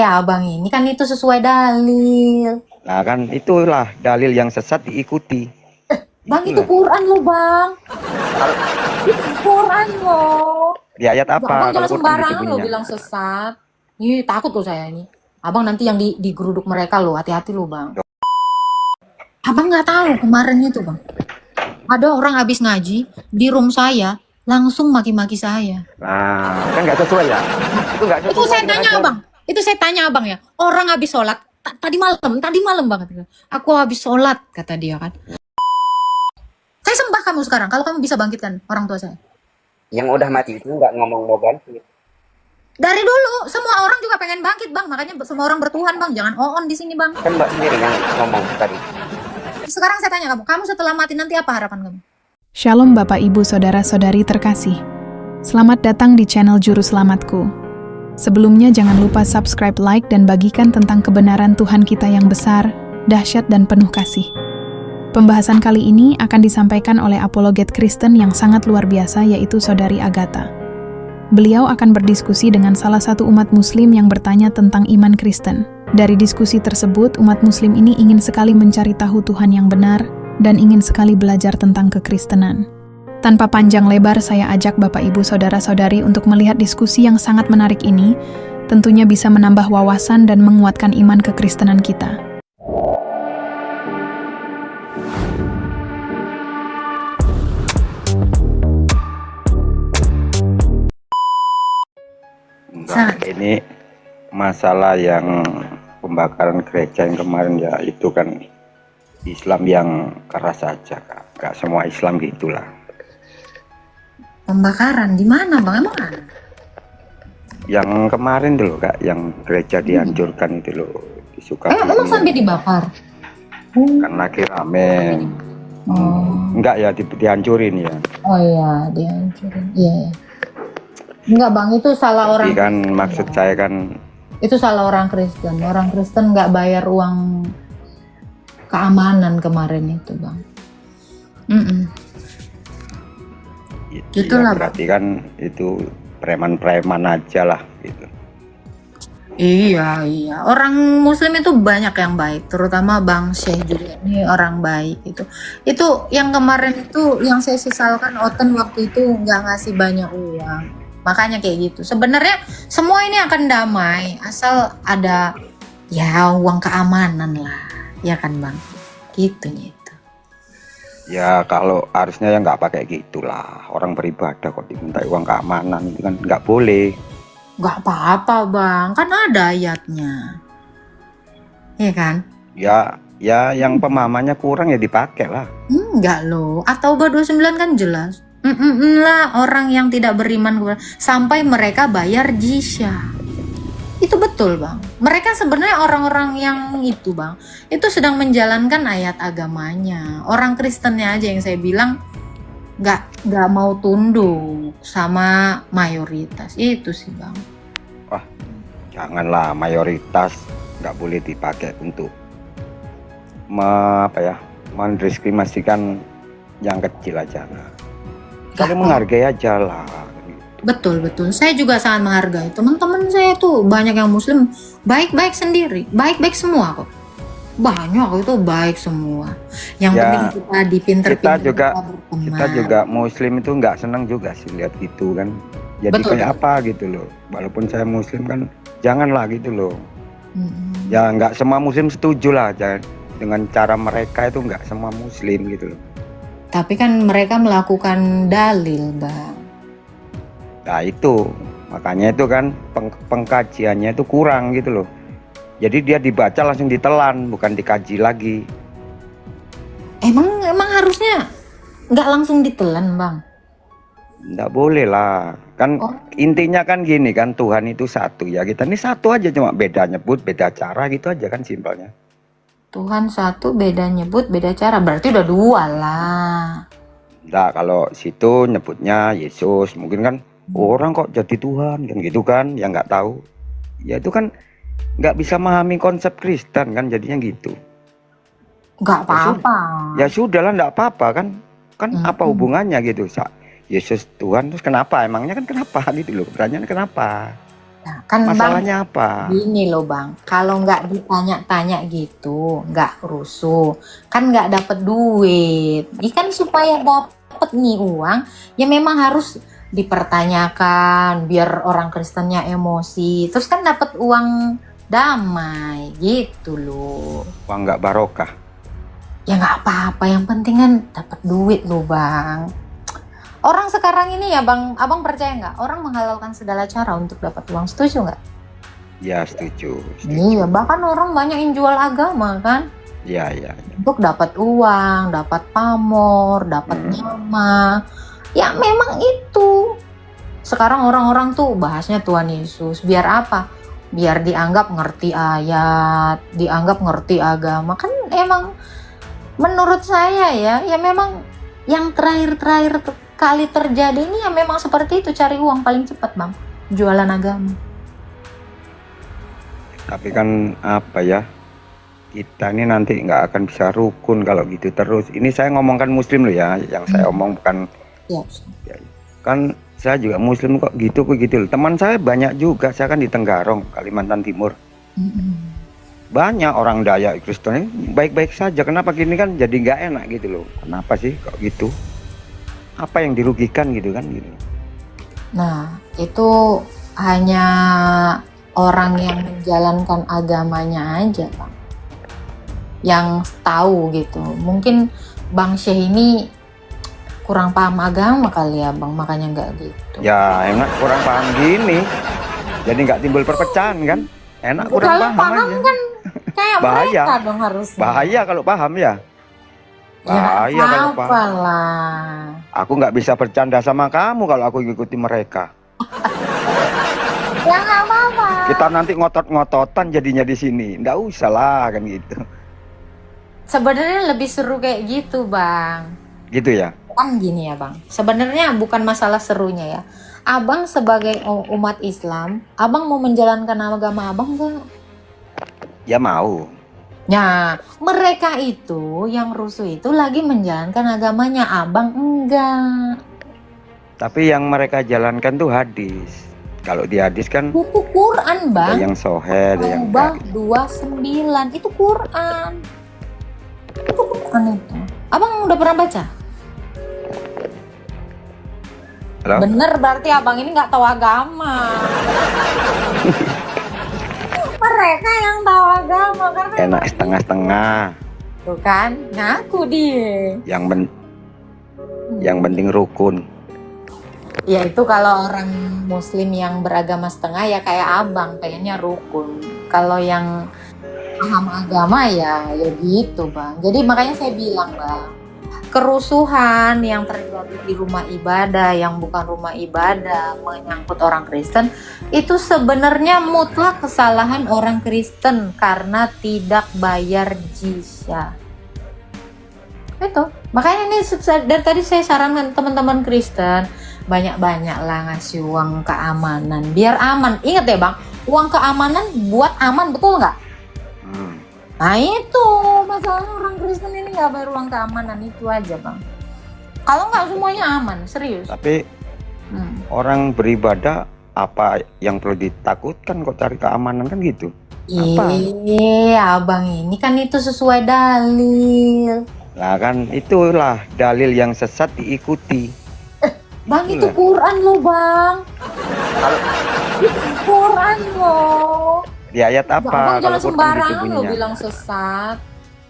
Abang ini kan itu sesuai dalil. Nah kan itulah dalil yang sesat diikuti. Bang itu Itulah. Quran loh bang. Itu Quran loh. Di ayat Abang apa kalau jangan Quran itu sembarangan loh bunyinya? bilang sesat. Ih takut loh saya ini. Abang nanti yang digeruduk mereka loh, hati-hati loh bang. Abang nggak tahu kemarin itu bang. Ada orang habis ngaji di room saya langsung maki-maki saya. Nah kan nggak sesuai ya? Itu nggak Itu sesuai saya dengan tanya ajaran. abang. Itu saya tanya abang ya. Orang habis sholat tadi malam banget. Aku habis sholat kata dia kan. Saya sembah kamu sekarang. Kalau kamu bisa bangkitkan orang tua saya. Yang udah mati itu nggak ngomong mau bangkit. Dari dulu semua orang juga pengen bangkit bang. Makanya semua orang bertuhan bang. Jangan on di sini bang. Kan Mbak sendiri yang ngomong tadi. Sekarang saya tanya kamu. Kamu setelah mati nanti apa harapan kamu? Shalom Bapak Ibu Saudara-saudari terkasih. Selamat datang di channel Juru Selamatku. Sebelumnya jangan lupa subscribe, like, dan bagikan tentang kebenaran Tuhan kita yang besar, dahsyat, dan penuh kasih. Pembahasan kali ini akan disampaikan oleh apologet Kristen yang sangat luar biasa, yaitu Saudari Agatha. Beliau akan berdiskusi dengan salah satu umat muslim yang bertanya tentang iman Kristen. Dari diskusi tersebut, umat muslim ini ingin sekali mencari tahu Tuhan yang benar dan ingin sekali belajar tentang kekristenan. Tanpa panjang lebar, saya ajak Bapak Ibu Saudara-saudari untuk melihat diskusi yang sangat menarik ini, tentunya bisa menambah wawasan dan menguatkan iman kekristenan kita. Enggak, ini masalah yang pembakaran gereja yang kemarin ya itu kan Islam yang keras saja, Kak. Enggak semua Islam gitulah. Pembakaran di mana bang? Emang ada? Yang kemarin dulu Kak, yang gereja dihancurkan itu loh, di Sukabumi. Emang sampai dibakar? Kan lagi rame. Enggak ya dihancurin ya. Oh iya, dihancurin. Iya. Enggak bang, itu salah orang. Jadi kan maksud saya kan Itu salah orang Kristen. Orang Kristen nggak bayar uang keamanan kemarin itu bang. Itulah, ya, berarti kan itu preman-preman aja lah gitu. Iya. Orang Muslim itu banyak yang baik, terutama Bang Syekh juga ini orang baik itu. Itu yang kemarin itu yang saya sesalkan Oten waktu itu nggak ngasih banyak uang. Makanya kayak gitu. Sebenarnya semua ini akan damai asal ada ya uang keamanan lah, ya kan Bang? Gitu. Ya kalau harusnya ya nggak pakai gitulah. Orang beribadah kok diminta uang keamanan itu kan nggak boleh. Nggak apa-apa Bang, kan ada ayatnya. Iya kan? Ya yang pemahamannya kurang ya dipakai lah. Enggak loh, At-Taubah 29 kan jelas. Lah orang yang tidak beriman kepada sampai mereka bayar jizya. Itu betul bang. Mereka sebenarnya orang-orang yang itu bang, itu sedang menjalankan ayat agamanya. Orang Kristennya aja yang saya bilang nggak mau tunduk sama mayoritas itu sih bang. Wah janganlah, mayoritas nggak boleh dipakai untuk mendiskriminasikan yang kecil aja. Saling menghargai aja lah. Betul. Saya juga sangat menghargai. Teman-teman saya tuh banyak yang Muslim baik-baik sendiri, baik-baik semua kok. Banyak itu baik semua. Yang Ya, penting kita dipinter-pinter kita juga Muslim itu nggak senang juga sih lihat gitu kan. Jadi Betul. kayak apa gitu loh. Walaupun saya Muslim kan, janganlah gitu loh. Ya nggak semua Muslim setuju lah dengan cara mereka itu, nggak semua Muslim gitu loh. Tapi kan mereka melakukan dalil, Bang. Nah itu makanya itu kan pengkajiannya itu kurang gitu loh. Jadi dia dibaca langsung ditelan, bukan dikaji lagi. Emang harusnya nggak langsung ditelan, Bang? Nggak boleh lah. Kan intinya kan gini kan, Tuhan itu satu ya. Kita ini satu aja, cuma beda nyebut, beda cara gitu aja kan simpelnya. Tuhan satu, beda nyebut, beda cara. Berarti udah dua lah. Nah kalau situ nyebutnya Yesus, mungkin kan orang kok jadi Tuhan kan gitu kan, yang nggak tahu. Ya itu kan nggak bisa memahami konsep Kristen kan, jadinya gitu. Nggak apa-apa. Ya sudah lah, nggak apa-apa kan. Kan apa hubungannya gitu? Yesus Tuhan terus kenapa? Emangnya kan kenapa gitu loh? Pertanyaannya kenapa? Nah, kan Bang, Masalahnya apa? gini loh Bang, kalau nggak ditanya-tanya gitu, nggak rusuh, kan nggak dapet duit. Ikan supaya dapet nih uang, ya memang harus dipertanyakan biar orang Kristennya emosi. Terus kan dapet uang damai gitu loh. Uang nggak barokah. Ya nggak apa-apa, yang penting kan dapet duit loh Bang. Orang sekarang ini ya Bang, Abang percaya nggak? Orang menghalalkan segala cara untuk dapat uang, setuju nggak? Ya setuju. Iya, bahkan orang banyak yang jual agama kan, Ya, ya. untuk dapat uang, dapat pamor, dapat nama. Ya memang itu. Sekarang orang-orang tuh bahasnya Tuhan Yesus. Biar apa? Biar dianggap ngerti ayat, dianggap ngerti agama. Kan emang menurut saya ya memang yang terakhir kali terjadi ini ya memang seperti itu, cari uang paling cepat Bang, jualan agama. Tapi kan apa ya? Kita ini nanti nggak akan bisa rukun kalau gitu terus. Ini saya ngomongkan Muslim loh ya, yang saya omong bukan. Ya. Kan saya juga Muslim kok gitu loh. Teman saya banyak juga, saya kan di Tenggarong, Kalimantan Timur. Banyak orang Dayak Kristen baik-baik saja. Kenapa gini kan jadi nggak enak gitu loh? Kenapa sih kok gitu? Apa yang dirugikan gitu kan gitu. Nah, itu hanya orang yang menjalankan agamanya aja Bang, yang tahu gitu. Mungkin Bang Syekh ini kurang paham agama kali ya Bang, makanya nggak gitu. Ya enak kurang paham gini, jadi nggak timbul perpecahan kan? Enak kurang Kalau paham aja. kan kayak Bahaya. mereka dong harusnya. Bahaya kalau paham ya. Bahaya Ya kalau apa paham. lah. Aku nggak bisa bercanda sama kamu kalau aku ngikuti mereka. Ya nggak apa-apa. Kita nanti ngotot-ngototan jadinya di sini. Nggak usah lah kan gitu. Sebenarnya lebih seru kayak gitu Bang. Gitu ya. Kan gini ya Bang, sebenarnya bukan masalah serunya ya. Abang sebagai umat Islam, Abang mau menjalankan agama Abang nggak? Ya mau. Nah, mereka itu yang rusuh itu lagi menjalankan agamanya, Abang enggak. Tapi yang mereka jalankan tuh hadis. Kalau di hadis kan Itu Quran ada Bang. yang sohe, ada yang Taubah enggak. 29 itu Quran. Itu Quran itu. Abang udah pernah baca? Halo? Bener, berarti abang ini nggak tahu agama. Mereka yang tahu agama karena Enak setengah-setengah. tuh kan ngaku dia. Yang penting rukun. Ya itu kalau orang Muslim yang beragama setengah ya kayak abang, kayaknya rukun. Kalau yang paham agama ya gitu Bang. Jadi makanya saya bilang Bang, kerusuhan yang terjadi di rumah ibadah yang bukan rumah ibadah menyangkut orang Kristen itu sebenarnya mutlak kesalahan orang Kristen karena tidak bayar jizya. Itu makanya ini dari tadi saya sarankan teman-teman Kristen banyak-banyak lah ngasih uang keamanan biar aman. Ingat ya Bang, uang keamanan buat aman, betul nggak? Nah itu masalah orang Kristen ini nggak bayar uang keamanan, itu aja Bang. Kalau nggak semuanya aman, serius. Tapi orang beribadah apa yang perlu ditakutkan kok cari keamanan kan gitu? Apa? Iya Abang, ini kan itu sesuai dalil. Lah kan itulah dalil yang sesat diikuti. Bang itu Itulah. Quran loh Bang. Itu Quran loh. Di ayat apa? Abang Kalau jangan Quran sembarangan gitu lo bunyinya. bilang sesat.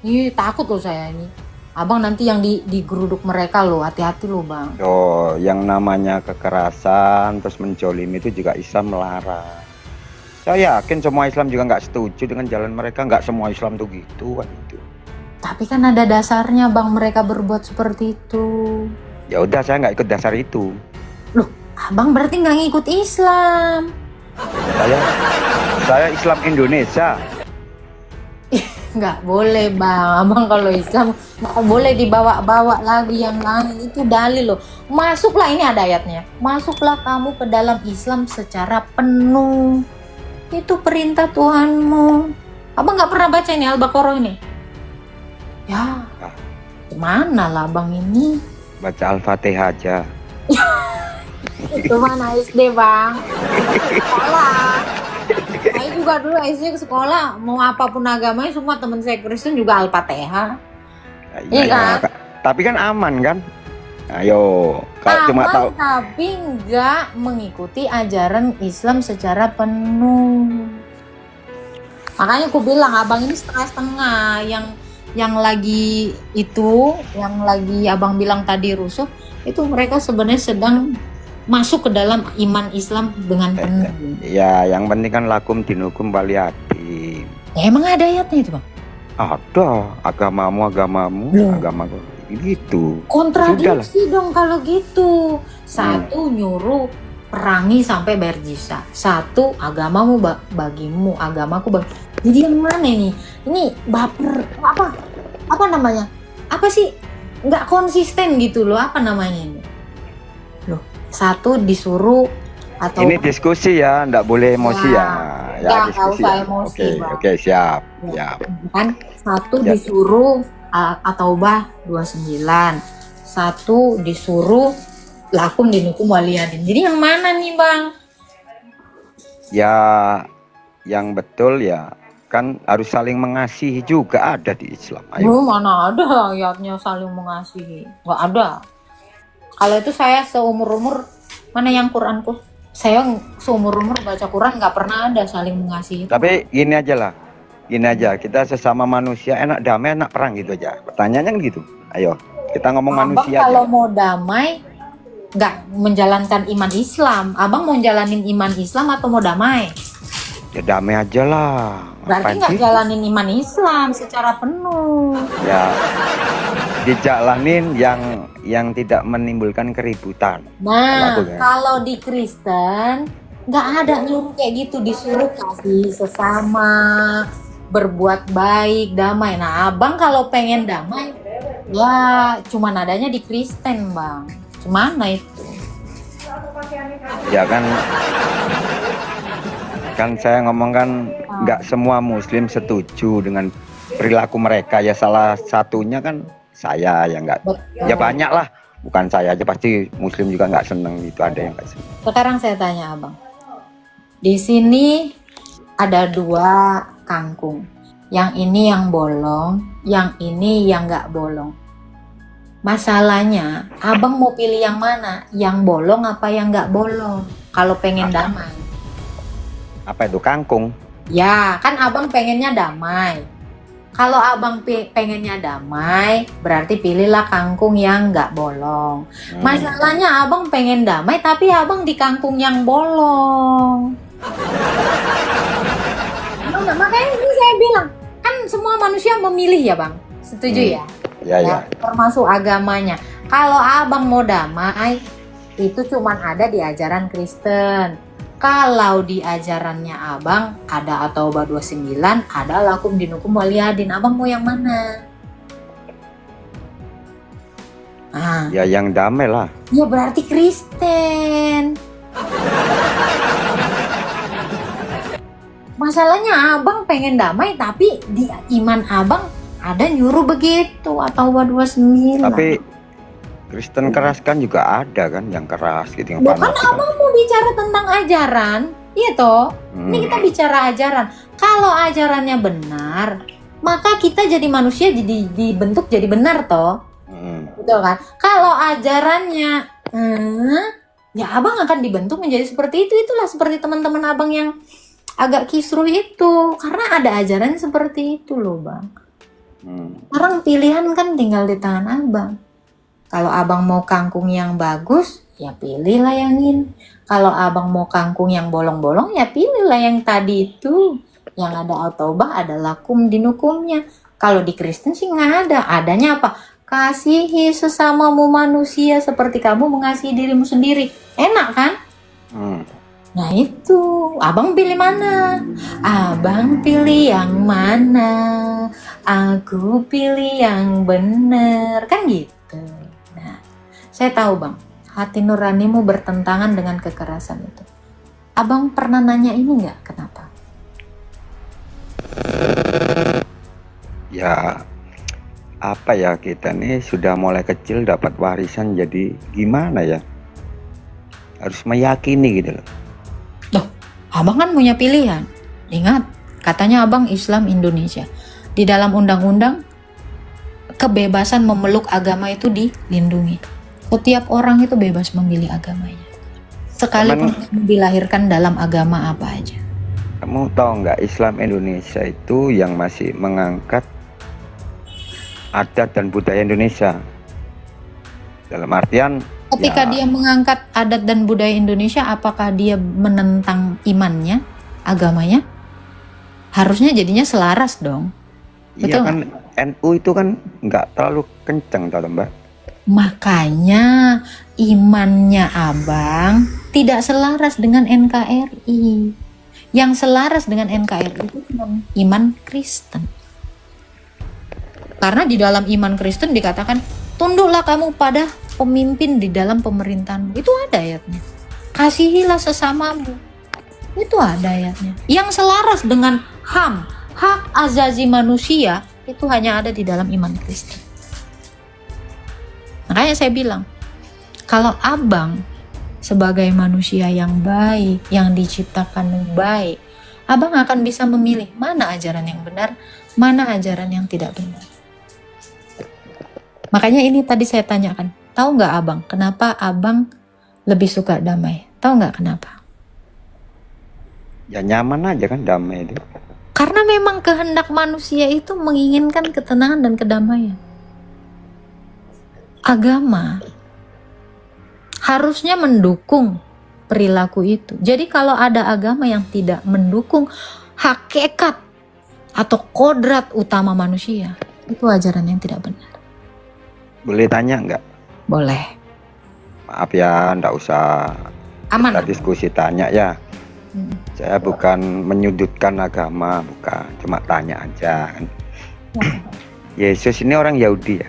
Ih takut loh saya ini. Abang nanti yang digeruduk mereka loh, hati-hati loh Bang. Oh, yang namanya kekerasan terus menjolimi itu juga Islam melarang. Saya yakin semua Islam juga nggak setuju dengan jalan mereka. Nggak semua Islam tuh gitu kan itu. Tapi kan ada dasarnya Bang mereka berbuat seperti itu. Ya udah saya nggak ikut dasar itu. Loh, Abang berarti nggak ngikut Islam. Saya Islam Indonesia. Nggak boleh Bang, Abang kalau Islam nggak boleh dibawa-bawa lagi yang lain, itu dalil loh. Masuklah, ini ada ayatnya, masuklah kamu ke dalam Islam secara penuh, itu perintah Tuhanmu. Abang nggak pernah baca ini Al-Baqarah ini? Ya, gimana lah Abang ini? Baca Al-Fatihah aja. Itu mana SD bang? Sekolah. Saya juga dulu SD ke sekolah, mau apapun agamanya semua teman saya Kristen juga Al-Fatihah. Iya kan? Tapi kan aman kan? Ayo, kalau cuma Aman, tahu tapi nggak mengikuti ajaran Islam secara penuh. Makanya aku bilang abang ini setengah-setengah. Yang lagi itu, yang lagi abang bilang tadi rusuh, itu mereka sebenarnya sedang masuk ke dalam iman Islam dengan penuh. ya yang penting kan lakum dinukum waliyadin. Emang ada ayatnya itu bang? Ada agamamu Loh. agamaku gitu. Kontradiksi dong kalau gitu. Satu nyuruh perangi sampai bayar jizya. Satu agamamu bagimu, agamaku bagi. Jadi yang mana nih? Ini baper apa namanya? Apa sih? Nggak konsisten gitu loh. Apa namanya ini? Loh, satu disuruh atau Ini diskusi ya, nggak boleh emosi ya. Nggak Diskusi usah ya. emosi, Bang. Oke, siap. Ya. Siap. kan? Satu Ya. disuruh At-Taubah 29. Satu disuruh lakum dinukum waliyadin. Jadi yang mana nih bang? Ya, yang betul ya kan harus saling mengasihi juga ada di Islam. Ayo. Mana ada ayatnya saling mengasihi? Nggak ada. Kalau itu saya seumur-umur, mana yang Quranku? Saya seumur-umur baca Quran nggak pernah ada saling mengasihi. Tapi gini aja lah. Gini aja, kita sesama manusia enak damai, enak perang gitu aja. Pertanyaannya kan gitu. Ayo, kita ngomong Abang manusia kalau aja. mau damai, nggak menjalankan iman Islam. Abang mau jalanin iman Islam atau mau damai? Ya damai aja lah. Berarti Apaan nggak sih? jalanin iman Islam secara penuh. Ya dijalanin yang tidak menimbulkan keributan. Nah, Laku, ya. kalau di Kristen nggak ada nyuruh kayak gitu, disuruh kasih sesama, berbuat baik, damai. Nah, abang kalau pengen damai, ya cuman adanya di Kristen bang. Gimana itu? Ya kan saya ngomong kan nggak semua Muslim setuju dengan perilaku mereka. Ya salah satunya kan saya yang nggak. Betul. Ya banyak lah. Bukan saya aja, pasti Muslim juga nggak seneng itu, ada yang nggak seneng. Sekarang saya tanya abang, di sini ada dua kangkung, yang ini yang bolong, yang ini yang nggak bolong. Masalahnya, abang mau pilih yang mana? Yang bolong apa yang nggak bolong? Kalau pengen damai, Apa itu kangkung? ya kan abang pengennya damai. Kalau abang pengennya damai, berarti pilihlah kangkung yang nggak bolong. Masalahnya abang pengen damai, tapi abang di kangkung yang bolong. Nah, makanya ini saya bilang, kan semua manusia memilih ya bang, setuju ya? Ya. Termasuk agamanya. Kalau abang mau damai, itu cuman ada di ajaran Kristen. Kalau di ajarannya abang ada At-Taubah 29, ada lakum dinukum waliyadin. Abang mau yang mana? Ah, Ya yang damai lah. ya berarti Kristen. Masalahnya abang pengen damai, tapi di iman abang ada nyuruh begitu At-Taubah 29. Tapi Kristen keras kan juga ada kan, yang keras gitu, yang Bukan panas gitu. abang mau bicara tentang ajaran, iya toh? Ini kita bicara ajaran. Kalau ajarannya benar, maka kita jadi manusia jadi dibentuk jadi benar toh, betul kan? Kalau ajarannya, ya abang akan dibentuk menjadi seperti itu. Itulah seperti teman-teman abang yang agak kisruh itu, karena ada ajaran seperti itu loh bang. Sekarang pilihan kan tinggal di tangan abang. Kalau abang mau kangkung yang bagus, ya pilihlah yang ini. Kalau abang mau kangkung yang bolong-bolong, ya pilihlah yang tadi itu. Yang ada At-Taubah ada lakum dinukumnya. Kalau di Kristen sih nggak ada. Adanya apa? Kasihi sesamamu manusia seperti kamu mengasihi dirimu sendiri. Enak kan? Nah itu, abang pilih mana? Abang pilih yang mana? Aku pilih yang bener. Kan gitu. Saya tahu bang, hati nuranimu bertentangan dengan kekerasan itu. Abang pernah nanya ini nggak? Kenapa? Ya apa ya, kita nih sudah mulai kecil dapat warisan, jadi gimana ya? harus meyakini gitu loh. Loh, abang kan punya pilihan. Ingat, katanya abang Islam Indonesia. Di dalam undang-undang, kebebasan memeluk agama itu dilindungi. Setiap orang itu bebas memilih agamanya. Sekalipun dilahirkan dalam agama apa aja. Kamu tahu nggak, Islam Indonesia itu yang masih mengangkat adat dan budaya Indonesia. Dalam artian Ketika ya, dia mengangkat adat dan budaya Indonesia, apakah dia menentang imannya, agamanya? Harusnya jadinya selaras dong. iya Betul kan, NU itu kan nggak terlalu kenceng tau Mbak. Makanya imannya abang tidak selaras dengan NKRI. Yang selaras dengan NKRI itu cuma iman Kristen. Karena di dalam iman Kristen dikatakan, tunduklah kamu pada pemimpin di dalam pemerintahanmu. Itu ada ayatnya. Kasihilah sesamamu. Itu ada ayatnya. Yang selaras dengan HAM, hak azazi manusia, itu hanya ada di dalam iman Kristen. Makanya saya bilang, kalau abang sebagai manusia yang baik, yang diciptakan baik, abang akan bisa memilih mana ajaran yang benar, mana ajaran yang tidak benar. Makanya ini tadi saya tanyakan, tahu nggak abang, kenapa abang lebih suka damai? Tahu nggak kenapa? Ya nyaman aja kan damai itu. Karena memang kehendak manusia itu menginginkan ketenangan dan kedamaian. Agama harusnya mendukung perilaku itu. Jadi kalau ada agama yang tidak mendukung hakikat atau kodrat utama manusia, itu ajaran yang tidak benar. Boleh tanya nggak? Boleh. Maaf ya, nggak usah Aman. kita diskusi, tanya ya. Saya bukan menyudutkan agama, bukan, cuma tanya aja kan. Yesus ini orang Yahudi ya?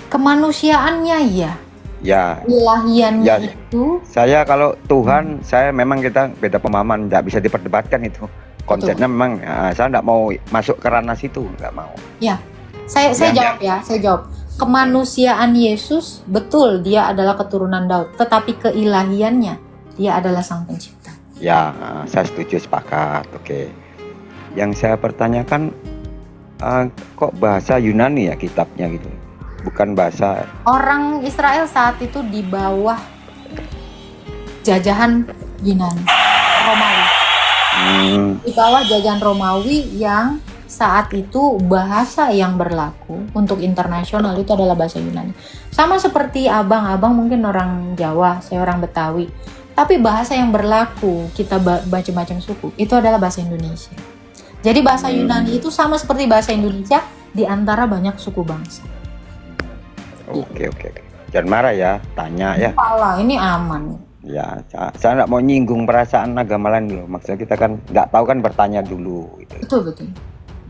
Kemanusiaannya ya, Ya, ilahiannya Ya. itu saya kalau Tuhan, saya memang kita beda pemahaman, nggak bisa diperdebatkan itu. Konsepnya memang, saya nggak mau masuk ke ranah situ, nggak mau. saya Ya. jawab ya, saya jawab. Kemanusiaan Yesus betul dia adalah keturunan Daud, tetapi keilahiannya dia adalah Sang Pencipta. Ya, saya setuju, sepakat, oke. Yang saya pertanyakan, kok bahasa Yunani ya kitabnya gitu, bukan bahasa. Orang Israel saat itu di bawah jajahan Yunani, Romawi. Di bawah jajahan Romawi yang saat itu bahasa yang berlaku untuk internasional itu adalah bahasa Yunani. Sama seperti abang mungkin orang Jawa, saya orang Betawi. Tapi bahasa yang berlaku kita macam-macam suku itu adalah bahasa Indonesia. Jadi bahasa Yunani itu sama seperti bahasa Indonesia di antara banyak suku bangsa. Oke. Jangan marah ya, tanya ya. Alah, ini aman. Ya, saya nggak mau nyinggung perasaan agama lain dulu. Maksudnya kita kan nggak tahu kan, bertanya dulu. Gitu. Betul.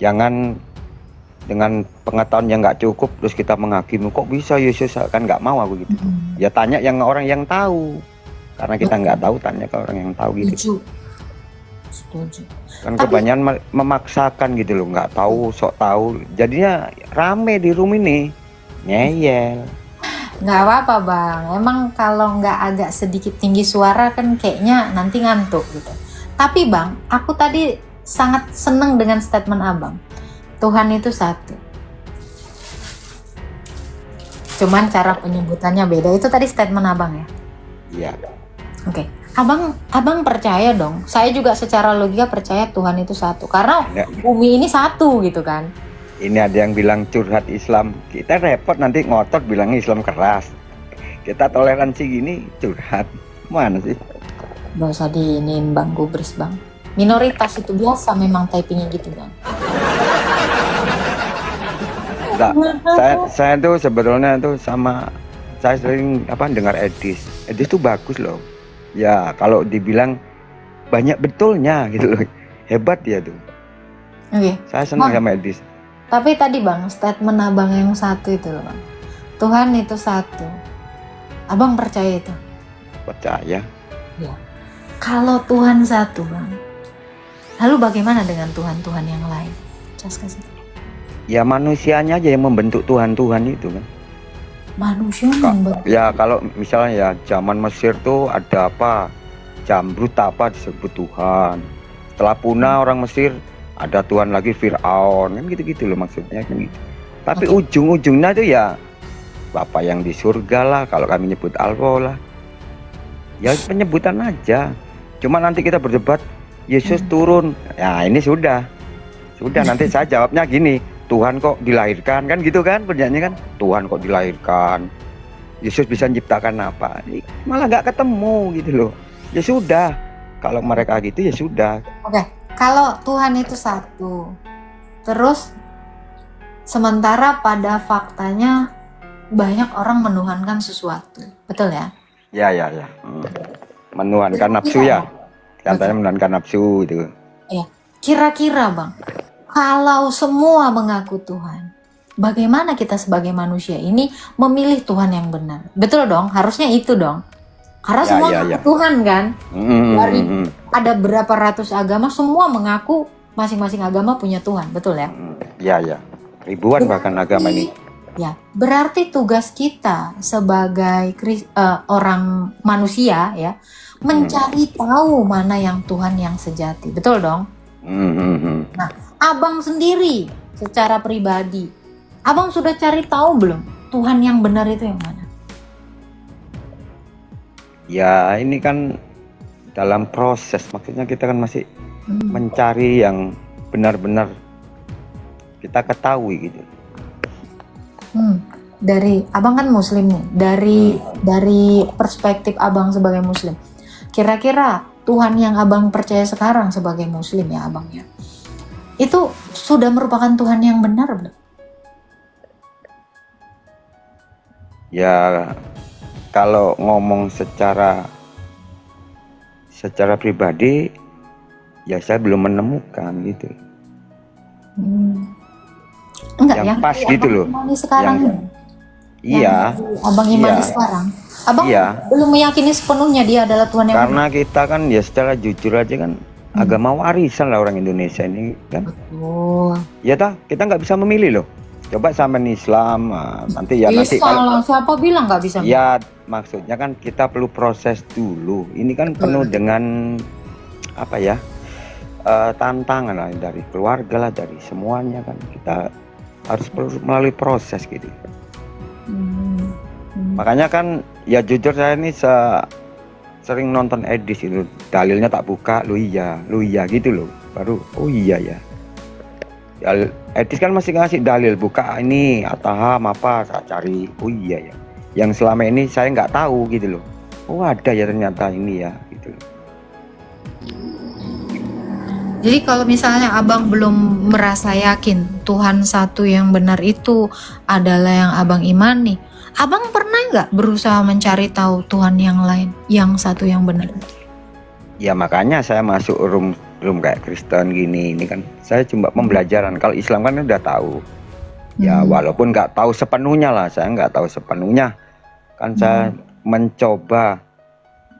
Jangan dengan pengetahuan yang nggak cukup terus kita menghakimi, kok bisa Yesus, kan nggak mau aku gitu. Ya tanya yang orang yang tahu. Karena kita nggak tahu, tanya ke orang yang tahu gitu. Setuju. Kan Tapi- kebanyakan memaksakan gitu loh, nggak tahu, sok tahu. Jadinya rame di room ini, ngeyel. Nggak apa-apa bang, emang kalau nggak agak sedikit tinggi suara kan kayaknya nanti ngantuk gitu. Tapi bang, aku tadi sangat seneng dengan statement abang. Tuhan itu satu. Cuman cara penyebutannya beda. Itu tadi statement abang ya? Iya. Oke. Abang percaya dong. Saya juga secara logika percaya Tuhan itu satu. Karena Ya. bumi ini satu gitu kan. Ini ada yang bilang curhat Islam, kita repot nanti ngotot bilangnya Islam keras. Kita toleransi gini curhat, mana sih? Gak usah diinin bang, gubris bang. Minoritas itu biasa memang typingnya gitu bang. Nggak, saya tuh sebetulnya tuh sama, saya sering dengar Edis tuh bagus loh. Ya kalau dibilang banyak betulnya gitu loh, hebat dia tuh. Oke. Saya senang Bang. sama Edis. Tapi tadi bang, statement abang yang satu itu loh bang. Tuhan itu satu. Abang percaya itu? Percaya. Kalau Tuhan satu bang, lalu bagaimana dengan Tuhan-Tuhan yang lain? Just kasih tahu. Ya manusianya aja yang membentuk Tuhan itu kan. Manusia yang Ya kalau misalnya ya zaman Mesir tuh ada apa? Jamrut apa disebut Tuhan. Setelah punah orang Mesir ada Tuhan lagi Fir'aun kan gitu-gitu loh maksudnya kan gitu. Tapi Oke. ujung-ujungnya tuh ya Bapa yang di surga lah kalau kami nyebut Allah lah. Ya penyebutan aja. Cuma nanti kita berdebat Yesus turun. Ya ini sudah nanti saya jawabnya gini. Tuhan kok dilahirkan kan gitu kan pertanyaannya kan. Tuhan kok dilahirkan. Yesus bisa menciptakan apa? Malah nggak ketemu gitu loh. Ya sudah. Kalau mereka gitu ya sudah. Oke, kalau Tuhan itu satu, terus sementara pada faktanya banyak orang menuhankan sesuatu, betul ya? Ya. Menuhankan nafsu ya. Katanya menuhankan nafsu itu. Ya, kira-kira Bang, kalau semua mengaku Tuhan, bagaimana kita sebagai manusia ini memilih Tuhan yang benar? Betul dong, harusnya itu dong. Karena Ya, semua ya, mengaku ya. Tuhan kan. Dari Mm. ada berapa ratus agama, semua mengaku masing-masing agama punya Tuhan, betul ya? Ya. Ribuan bahkan agama ini. Ya, berarti tugas kita sebagai orang manusia ya mencari tahu mana yang Tuhan yang sejati, betul dong? Nah, Abang sendiri secara pribadi, Abang sudah cari tahu belum Tuhan yang benar itu yang mana? Ya ini kan dalam proses, maksudnya kita kan masih mencari yang benar-benar kita ketahui gitu. Dari Abang kan Muslim nih, dari perspektif Abang sebagai Muslim, kira-kira Tuhan yang Abang percaya sekarang sebagai Muslim ya Abang ya, itu sudah merupakan Tuhan yang benar belum? Ya kalau ngomong secara pribadi ya saya belum menemukan gitu. Enggak Yang ya, pas Abang gitu loh. imani sekarang Yang- ini. Iya, Abang imani Iya. sekarang. Abang Iya. belum meyakini sepenuhnya dia adalah Tuhan yang karena kita kan ya secara jujur aja kan agama warisan lah orang Indonesia ini kan. betul. Ya kita nggak bisa memilih loh. Coba sampean Islam, nanti ya nanti Bisa lah, siapa bilang nggak bisa? ya maksudnya kan kita perlu proses dulu. Ini kan penuh dengan apa ya tantangan lah dari keluarga lah dari semuanya kan kita harus melalui proses gitu. Makanya kan ya jujur saya ini sering nonton edis itu dalilnya tak buka lu iya gitu loh baru oh iya ya. Edis kan masih ngasih dalil buka ini ataham apa saya cari oh iya ya yang selama ini saya nggak tahu gitu loh oh ada ya ternyata ini ya gitu loh. Jadi kalau misalnya Abang belum merasa yakin Tuhan satu yang benar itu adalah yang Abang imani, Abang pernah nggak berusaha mencari tahu Tuhan yang lain, yang satu yang benar? Ya makanya saya masuk room kayak Kristen gini ini kan saya cuma pembelajaran. Kalau Islam kan udah tahu ya walaupun nggak tahu sepenuhnya lah, saya nggak tahu sepenuhnya kan. Saya mencoba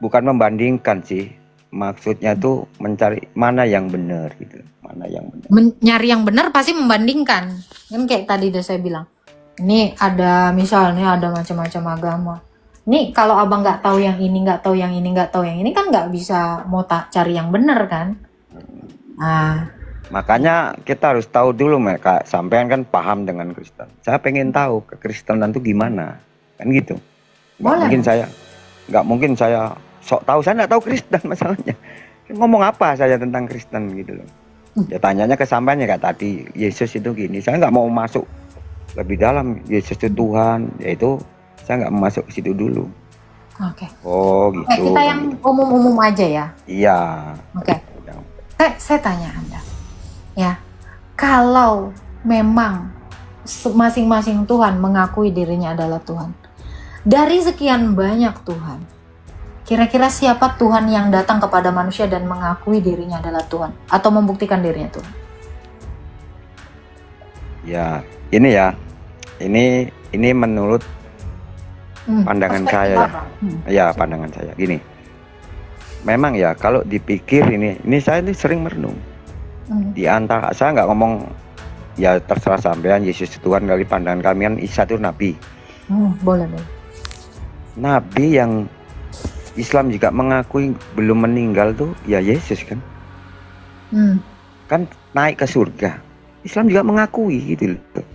bukan membandingkan sih, maksudnya tuh mencari mana yang benar gitu, mana yang benar. Nyari yang benar pasti membandingkan kan, kayak tadi udah saya bilang ini ada misalnya ada macam-macam agama. Nih kalau Abang nggak tahu yang ini, nggak tahu yang ini, nggak tahu yang ini kan nggak bisa mau cari yang benar kan. Nah, Makanya kita harus tahu dulu mereka. Sampean kan paham dengan Kristen. Saya pengen tahu kekristenan itu gimana, kan gitu. Boleh. Nggak mungkin saya sok tahu. Saya nggak tahu Kristen masalahnya. Ngomong apa saya tentang Kristen gitu loh. Ya tanyanya ke sampean ya kayak tadi Yesus itu gini. Saya nggak mau masuk lebih dalam. Yesus itu Tuhan, yaitu saya nggak mau masuk ke situ dulu. oke. Oh gitu. Oke, kita yang umum-umum aja ya. Iya. Oke. Saya tanya Anda, ya, kalau memang masing-masing Tuhan mengakui dirinya adalah Tuhan, dari sekian banyak Tuhan, kira-kira siapa Tuhan yang datang kepada manusia dan mengakui dirinya adalah Tuhan atau membuktikan dirinya Tuhan? Ya, ini ya. Ini menurut pandangan perspektif saya ya. Abang. Ya, pandangan saya gini. Memang ya kalau dipikir ini saya ini sering merenung. Di antara saya nggak ngomong ya terserah sampean Yesus itu Tuhan, dari pandangan kami kan Isa itu nabi. Boleh boleh. Nabi yang Islam juga mengakui belum meninggal tuh ya Yesus kan. Kan naik ke surga. Islam juga mengakui gitu loh.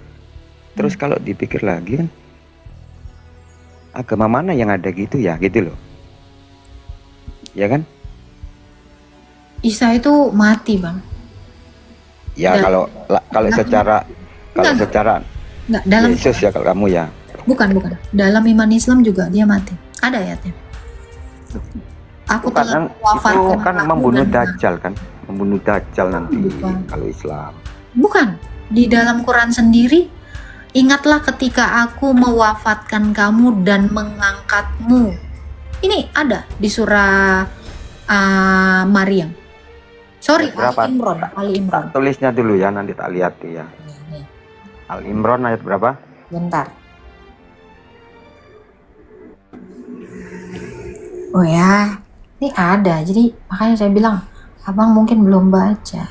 Terus kalau dipikir lagi kan, agama mana yang ada gitu ya, gitu loh. Ya kan? Isa itu mati, Bang. Ya Dalam- kalau secara Enggak, dalam Yesus ya kalau kamu ya. bukan. Dalam iman Islam juga dia mati. Ada ayatnya. Aku Bukan, telah itu mewafatkan kan rohku membunuh dan Dajjal kan, membunuh Dajjal nanti Bukan. kalau Islam. Bukan. Di dalam Quran sendiri, ingatlah ketika aku mewafatkan kamu dan mengangkatmu. Ini ada di surah Maryam. Sorry, Berapa? Ali Imran. Tak tulisnya dulu ya, nanti tak lihat tuh ya. Nih, Al Imran ayat berapa? bentar. Oh ya, ini ada. Jadi makanya saya bilang, abang mungkin belum baca.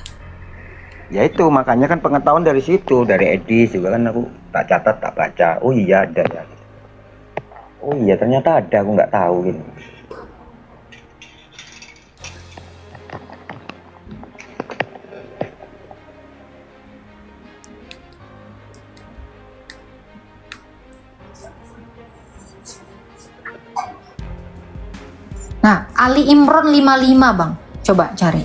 Ya itu makanya kan pengetahuan dari situ, dari Edis juga kan aku tak catat tak baca. Oh iya ada ya. Oh iya ternyata ada, aku nggak tahu gitu. Nah, Ali Imran 55, Bang. Coba cari.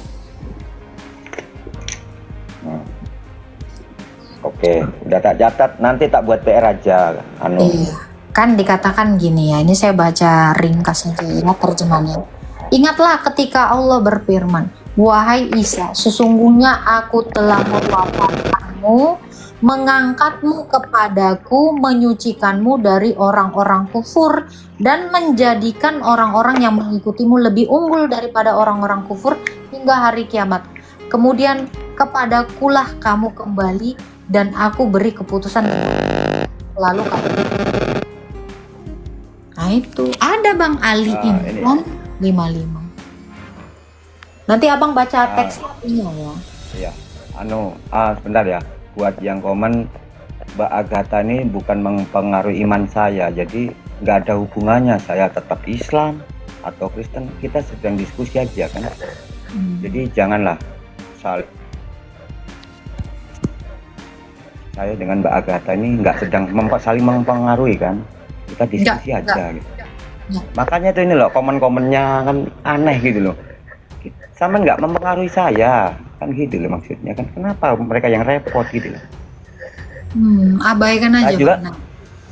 Oke, udah tak catat, nanti tak buat PR aja. Iya. Kan dikatakan gini ya, ini saya baca ringkas aja ya terjemahannya. Ingatlah ketika Allah berfirman, wahai Isa, sesungguhnya aku telah mewafatkanmu, mengangkatmu kepadaku, menyucikanmu dari orang-orang kufur, dan menjadikan orang-orang yang mengikutimu lebih unggul daripada orang-orang kufur hingga hari kiamat. Kemudian kepadakulah kamu kembali dan aku beri keputusan lalu kamu. Nah itu ada Bang Ali Imran 55. Nanti abang baca teks artinya ya. Iya. Sebentar ya. Buat yang komen, Mbak Agatha ini bukan mempengaruhi iman saya, jadi nggak ada hubungannya. Saya tetap Islam atau Kristen, kita sedang diskusi aja kan. Jadi janganlah saya dengan Mbak Agatha ini nggak sedang saling mempengaruhi kan, kita diskusi aja gitu. Makanya tuh ini loh komen-komennya kan aneh gitu loh. Sama nggak mempengaruhi saya kan gitu loh maksudnya kan, kenapa mereka yang repot gitu loh. Abaikan aja.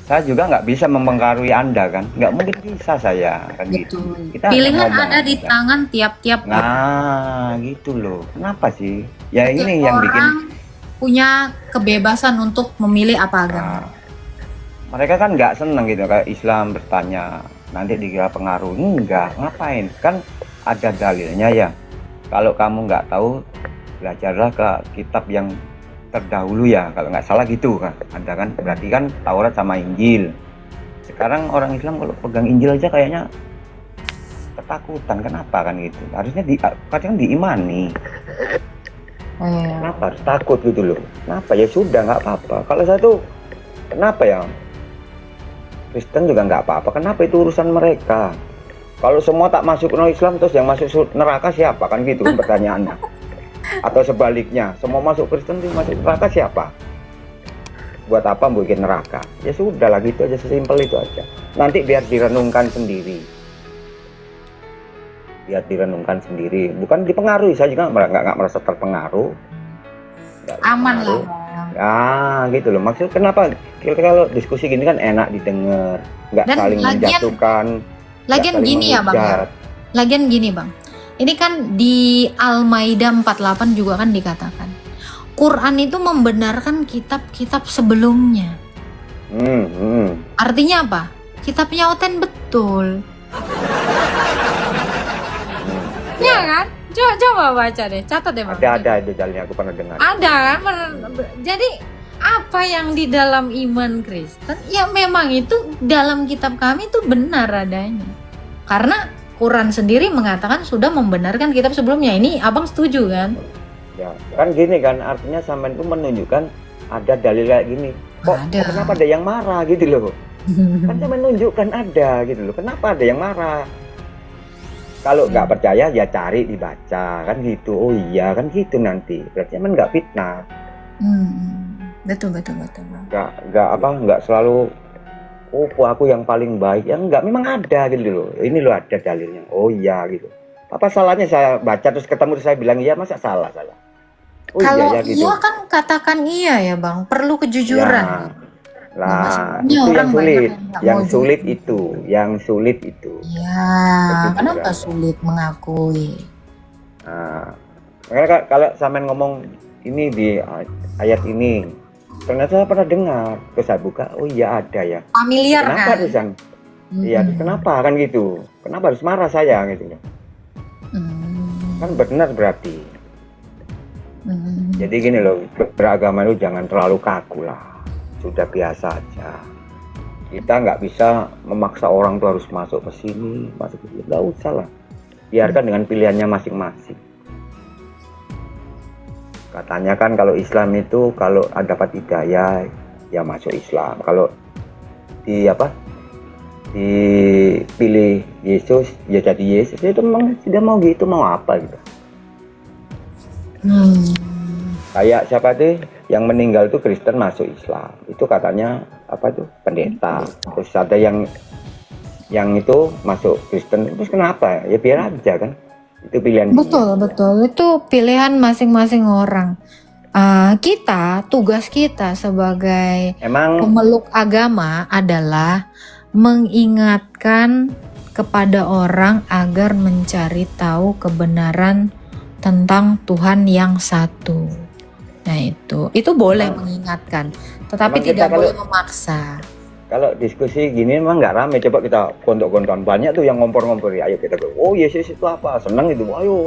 Saya juga nggak bisa mempengaruhi Anda kan, nggak mungkin bisa saya kan. Betul. Gitu. Kita pilihan ngomong ada di aja. tangan tiap-tiap Nah gitu loh, kenapa sih ya ini yang orang bikin punya kebebasan untuk memilih apa agama. Mereka kan nggak seneng gitu kayak Islam bertanya nanti dikira pengaruh, enggak, ngapain kan ada dalilnya ya. Kalau kamu nggak tahu, belajarlah ke kitab yang terdahulu ya, kalau nggak salah gitu kan. Ada kan, berarti kan Taurat sama Injil. Sekarang orang Islam kalau pegang Injil aja kayaknya ketakutan, kenapa kan gitu. Harusnya kadang diimani. Kenapa harus takut gitu loh? Kenapa ya sudah nggak apa-apa. Kalau saya tuh kenapa ya? Kristen juga nggak apa-apa. Kenapa itu urusan mereka? Kalau semua tak masuk ke Islam terus yang masuk neraka siapa kan gitu pertanyaannya. Atau sebaliknya, semua masuk Kristen tuh masuk neraka siapa? Buat apa bikin neraka? Ya sudah lah gitu aja, sesimpel itu aja. Nanti biar direnungkan sendiri. Biar direnungkan sendiri, bukan dipengaruhi. Saya juga nggak merasa terpengaruh. Aman lah. Gitu loh. Maksud kenapa kalau diskusi gini kan enak didengar, nggak Dan saling menjatuhkan. Lagian gini ya Bang. Ya. Lagian gini Bang. Ini kan di Al-Maidah 48 juga kan dikatakan Quran itu membenarkan kitab-kitab sebelumnya. Artinya apa? Kitabnya oten betul. Ya kan? Coba baca deh, catat deh Bang. Ada dalilnya, aku pernah dengar. Ada kan? Jadi apa yang di dalam iman Kristen ya memang itu dalam kitab kami itu benar adanya. Karena Quran sendiri mengatakan sudah membenarkan kitab sebelumnya. Ini abang setuju kan? Ya, kan gini kan, artinya sampean itu menunjukkan ada dalil kayak gini. Kok kenapa ada yang marah gitu loh? Kan saya menunjukkan ada gitu loh. Kenapa ada yang marah? Kalau nggak percaya ya cari dibaca kan gitu. Oh iya kan gitu nanti. Berarti emang nggak fitnah. Betul. Nggak selalu. Oh aku yang paling baik. Ya nggak, memang ada gitu loh. Ini loh ada dalilnya. Oh iya gitu. Apa salahnya saya baca terus ketemu terus saya bilang iya, masa salah? Oh Kalau iya ya gitu. iya kan katakan iya ya Bang, perlu kejujuran. Ya. Lah maksudnya itu yang orang banyak sulit, nggak yang mau sulit jujur. itu. Ya, kenapa sulit mengakui? Nah, makanya kalau sampean ngomong ini di ayat ini, ternyata saya pernah dengar, terus saya buka, oh iya ada ya. Familiar Kenapa kan? terus yang, iya kenapa kan gitu? Kenapa harus marah saya gitu? Kan benar berarti. Jadi gini loh, beragama itu jangan terlalu kaku lah. Sudah biasa aja. Kita nggak bisa memaksa orang tuh harus masuk ke sini, nggak usah lah. Biarkan dengan pilihannya masing-masing. Katanya kan kalau Islam itu kalau dapat hidayah ya masuk Islam. Kalau dipilih Yesus ya jadi Yesus. Itu memang tidak mau gitu, mau apa gitu. Kayak siapa tuh yang meninggal tuh Kristen masuk Islam, itu katanya apa tuh pendeta. Terus ada yang itu masuk Kristen, terus kenapa ya biar aja kan, itu pilihan Betul itu pilihan masing-masing orang. Tugas kita sebagai pemeluk agama adalah mengingatkan kepada orang agar mencari tahu kebenaran tentang Tuhan yang satu. Nah itu boleh mengingatkan, tetapi tidak boleh memaksa. Kalau diskusi gini memang nggak rame. Coba kita gontok-gontokan, banyak tuh yang ngompor-ngompor. Ayo kita oh Yesus itu apa, senang itu, ayo.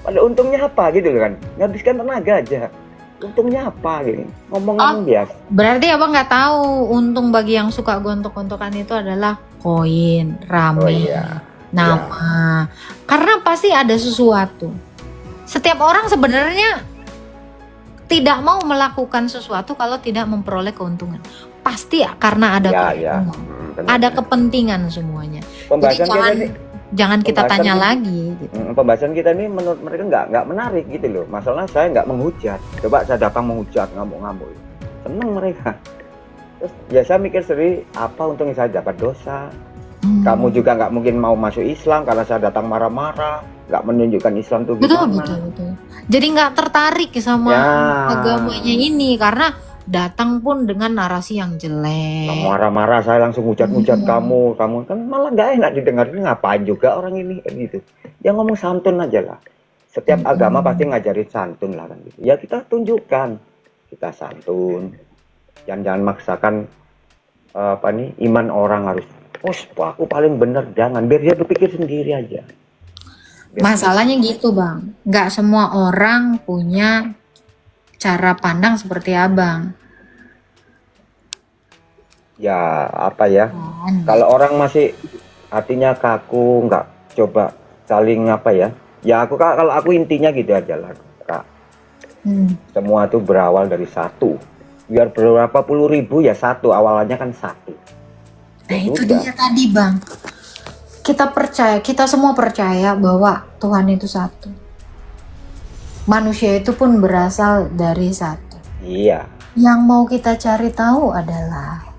Pada untungnya apa gitu kan, nghabiskan tenaga aja. Untungnya apa gitu, ngomong-ngomong biasa. Berarti abang nggak tahu untung bagi yang suka gontok-gontokan itu adalah koin, rame, nama. Karena pasti ada sesuatu. Setiap orang sebenarnya tidak mau melakukan sesuatu kalau tidak memperoleh keuntungan. Pasti karena ada keuntungan. Ada kepentingan semuanya. Jadi jangan kita tanya lagi gitu. Pembahasan kita ini menurut mereka nggak menarik gitu loh. Masalah saya nggak menghujat. Coba saya datang menghujat, ngamuk-ngamuk. Seneng mereka. Terus ya saya mikir sendiri, apa untungnya saya dapat dosa. Kamu juga nggak mungkin mau masuk Islam karena saya datang marah-marah, nggak menunjukkan Islam tuh gimana. Betul. Jadi nggak tertarik sama agamanya ini karena datang pun dengan narasi yang jelek. Marah-marah saya langsung hujat-hujat kamu kan malah nggak enak didengar. Ini ngapain juga orang ini gitu. Ya ngomong santun aja lah. Setiap agama pasti ngajarin santun lah kan gitu. Ya kita tunjukkan kita santun. Jangan maksakan iman orang harus aku paling bener, jangan, biar dia berpikir sendiri aja. Masalahnya gitu Bang, nggak semua orang punya cara pandang seperti abang. Ya apa ya, kalau orang masih hatinya kaku, nggak coba saling kalau aku intinya gitu aja lah Kak. Semua tuh berawal dari satu, biar berapa puluh ribu ya satu, awalnya kan satu. Nah itu dia tadi Bang, kita semua percaya bahwa Tuhan itu satu, manusia itu pun berasal dari satu. Iya. Yang mau kita cari tahu adalah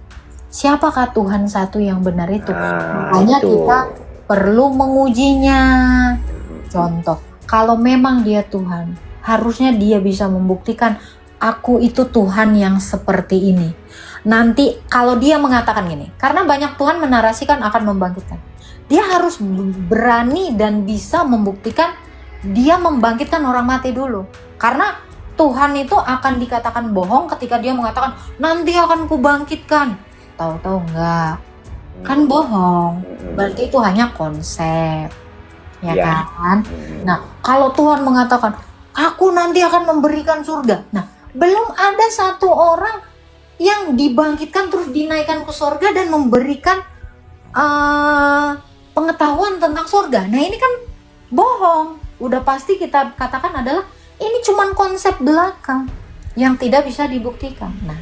siapakah Tuhan satu yang benar itu. Makanya kita perlu mengujinya. Contoh, kalau memang dia Tuhan, harusnya dia bisa membuktikan aku itu Tuhan yang seperti ini. Nanti kalau dia mengatakan gini, karena banyak Tuhan menarasikan akan membangkitkan, dia harus berani dan bisa membuktikan dia membangkitkan orang mati dulu. Karena Tuhan itu akan dikatakan bohong ketika dia mengatakan nanti akan kubangkitkan. Tahu-tahu enggak, kan bohong. Berarti itu hanya konsep, ya kan? Nah, kalau Tuhan mengatakan aku nanti akan memberikan surga, nah belum ada satu orang yang dibangkitkan terus dinaikkan ke surga dan memberikan pengetahuan tentang surga. Nah ini kan bohong. Udah pasti kita katakan adalah ini cuman konsep belaka yang tidak bisa dibuktikan. Nah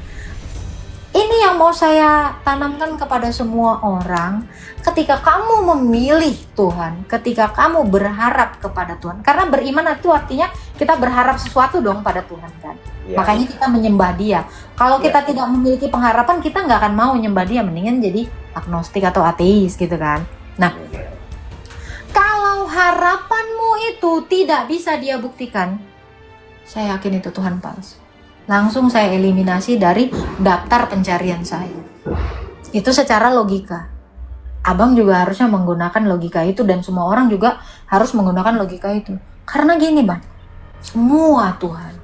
Ini yang mau saya tanamkan kepada semua orang. Ketika kamu memilih Tuhan, ketika kamu berharap kepada Tuhan, karena beriman itu artinya kita berharap sesuatu dong pada Tuhan kan. Ya. Makanya kita menyembah Dia. Kalau kita tidak memiliki pengharapan, kita nggak akan mau menyembah Dia, mendingan jadi agnostik atau ateis gitu kan. Nah, kalau harapanmu itu tidak bisa Dia buktikan, saya yakin itu Tuhan palsu. Langsung saya eliminasi dari daftar pencarian saya. Itu secara logika. Abang juga harusnya menggunakan logika itu, dan semua orang juga harus menggunakan logika itu. Karena gini bang, semua Tuhan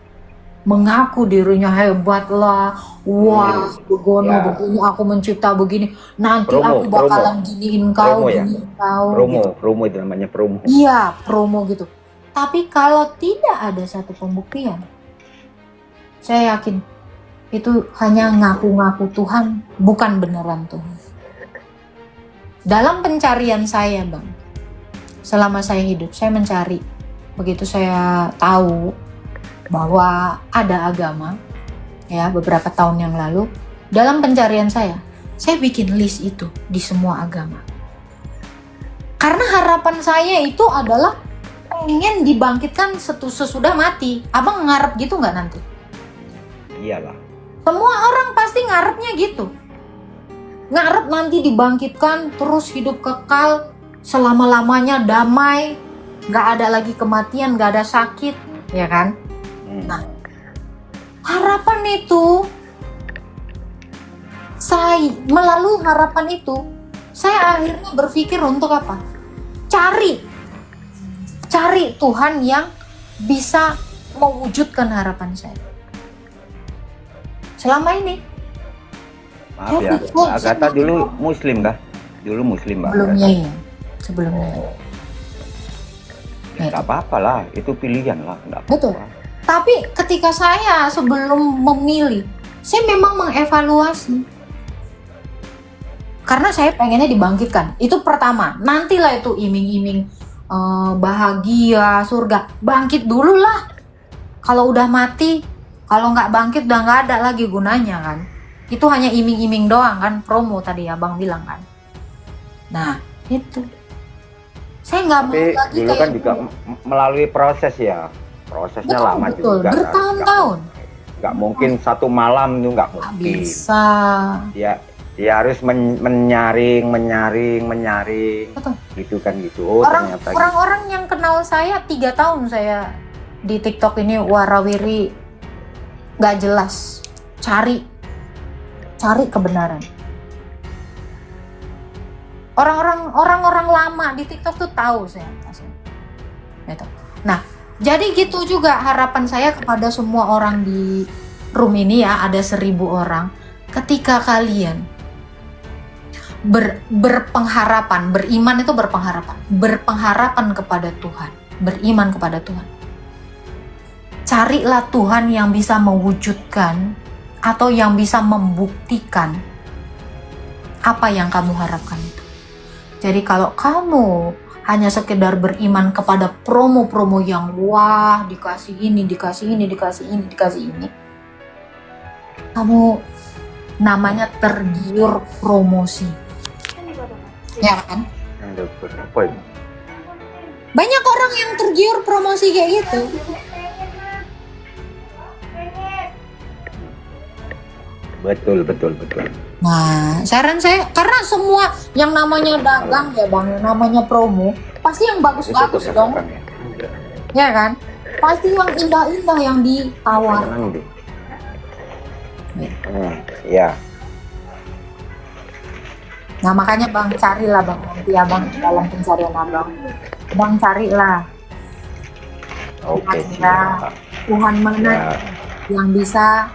mengaku dirinya hebat lah, wah begono Ya. begini, aku mencipta begini, nanti Promo, aku bakalan giniin kau, Promo ya? giniin kau. Promo, gitu. promo itu namanya promo. Iya, promo gitu. Tapi kalau tidak ada satu pembuktian, saya yakin itu hanya ngaku-ngaku Tuhan, bukan beneran Tuhan. Dalam pencarian saya, Bang, selama saya hidup, saya mencari. Begitu saya tahu bahwa ada agama, ya beberapa tahun yang lalu, dalam pencarian saya bikin list itu di semua agama. Karena harapan saya itu adalah pengen dibangkitkan sesudah mati. Abang ngarep gitu nggak nanti? Iyalah. Semua orang pasti ngarepnya gitu. Ngarep nanti dibangkitkan, terus hidup kekal, selama-lamanya damai, nggak ada lagi kematian, nggak ada sakit, ya kan? Nah, harapan itu, melalui harapan itu, saya akhirnya berpikir untuk apa? Cari Tuhan yang bisa mewujudkan harapan saya. Selama ini. Maaf ya, Agatha dulu Muslim kah? Dulu Muslim Mbak. Sebelumnya ya. Sebelumnya. Nggak apa-apa lah, itu pilihan lah. Nggak apa-apa. Betul. Tapi ketika saya sebelum memilih, saya memang mengevaluasi. Karena saya pengennya dibangkitkan. Itu pertama. Nantilah itu iming-iming bahagia, surga. Bangkit dulu lah. Kalau udah mati, kalau nggak bangkit udah nggak ada lagi gunanya kan. Itu hanya iming-iming doang kan, promo tadi abang bilang kan. Nah itu. Saya nggak mau Tapi lagi dulu kayak kan juga melalui proses ya. Prosesnya betul, lama betul. juga. Bertahun-tahun. Nggak mungkin satu malam itu nggak Nggak mungkin. bisa. Dia harus menyaring. Betul. Gitu kan gitu. Oh, ternyata gitu. Orang-orang yang kenal saya 3 tahun saya di TikTok ini warawiri nggak jelas, cari kebenaran. Orang-orang lama di TikTok tuh tahu saya. Gitu. Nah, jadi gitu juga harapan saya kepada semua orang di room ini ya, ada 1000 orang. Ketika kalian berpengharapan, beriman itu berpengharapan kepada Tuhan, beriman kepada Tuhan. Carilah Tuhan yang bisa mewujudkan atau yang bisa membuktikan apa yang kamu harapkan itu. Jadi kalau kamu hanya sekedar beriman kepada promo-promo yang wah, dikasih ini, kamu namanya tergiur promosi. Ya kan? Apa ini? Banyak orang yang tergiur promosi kayak gitu. Betul. Nah, saran saya, karena semua yang namanya dagang ya bang, yang namanya promo, pasti yang bagus-bagus Itu dong, kan ya. ya kan? Pasti yang indah-indah yang ditawar. Senang deh. Ya. Nah makanya bang, carilah bang, nanti abang dalam pencarian abang carilah Oke, kira-kira siap. Tuhan mana Ya. yang bisa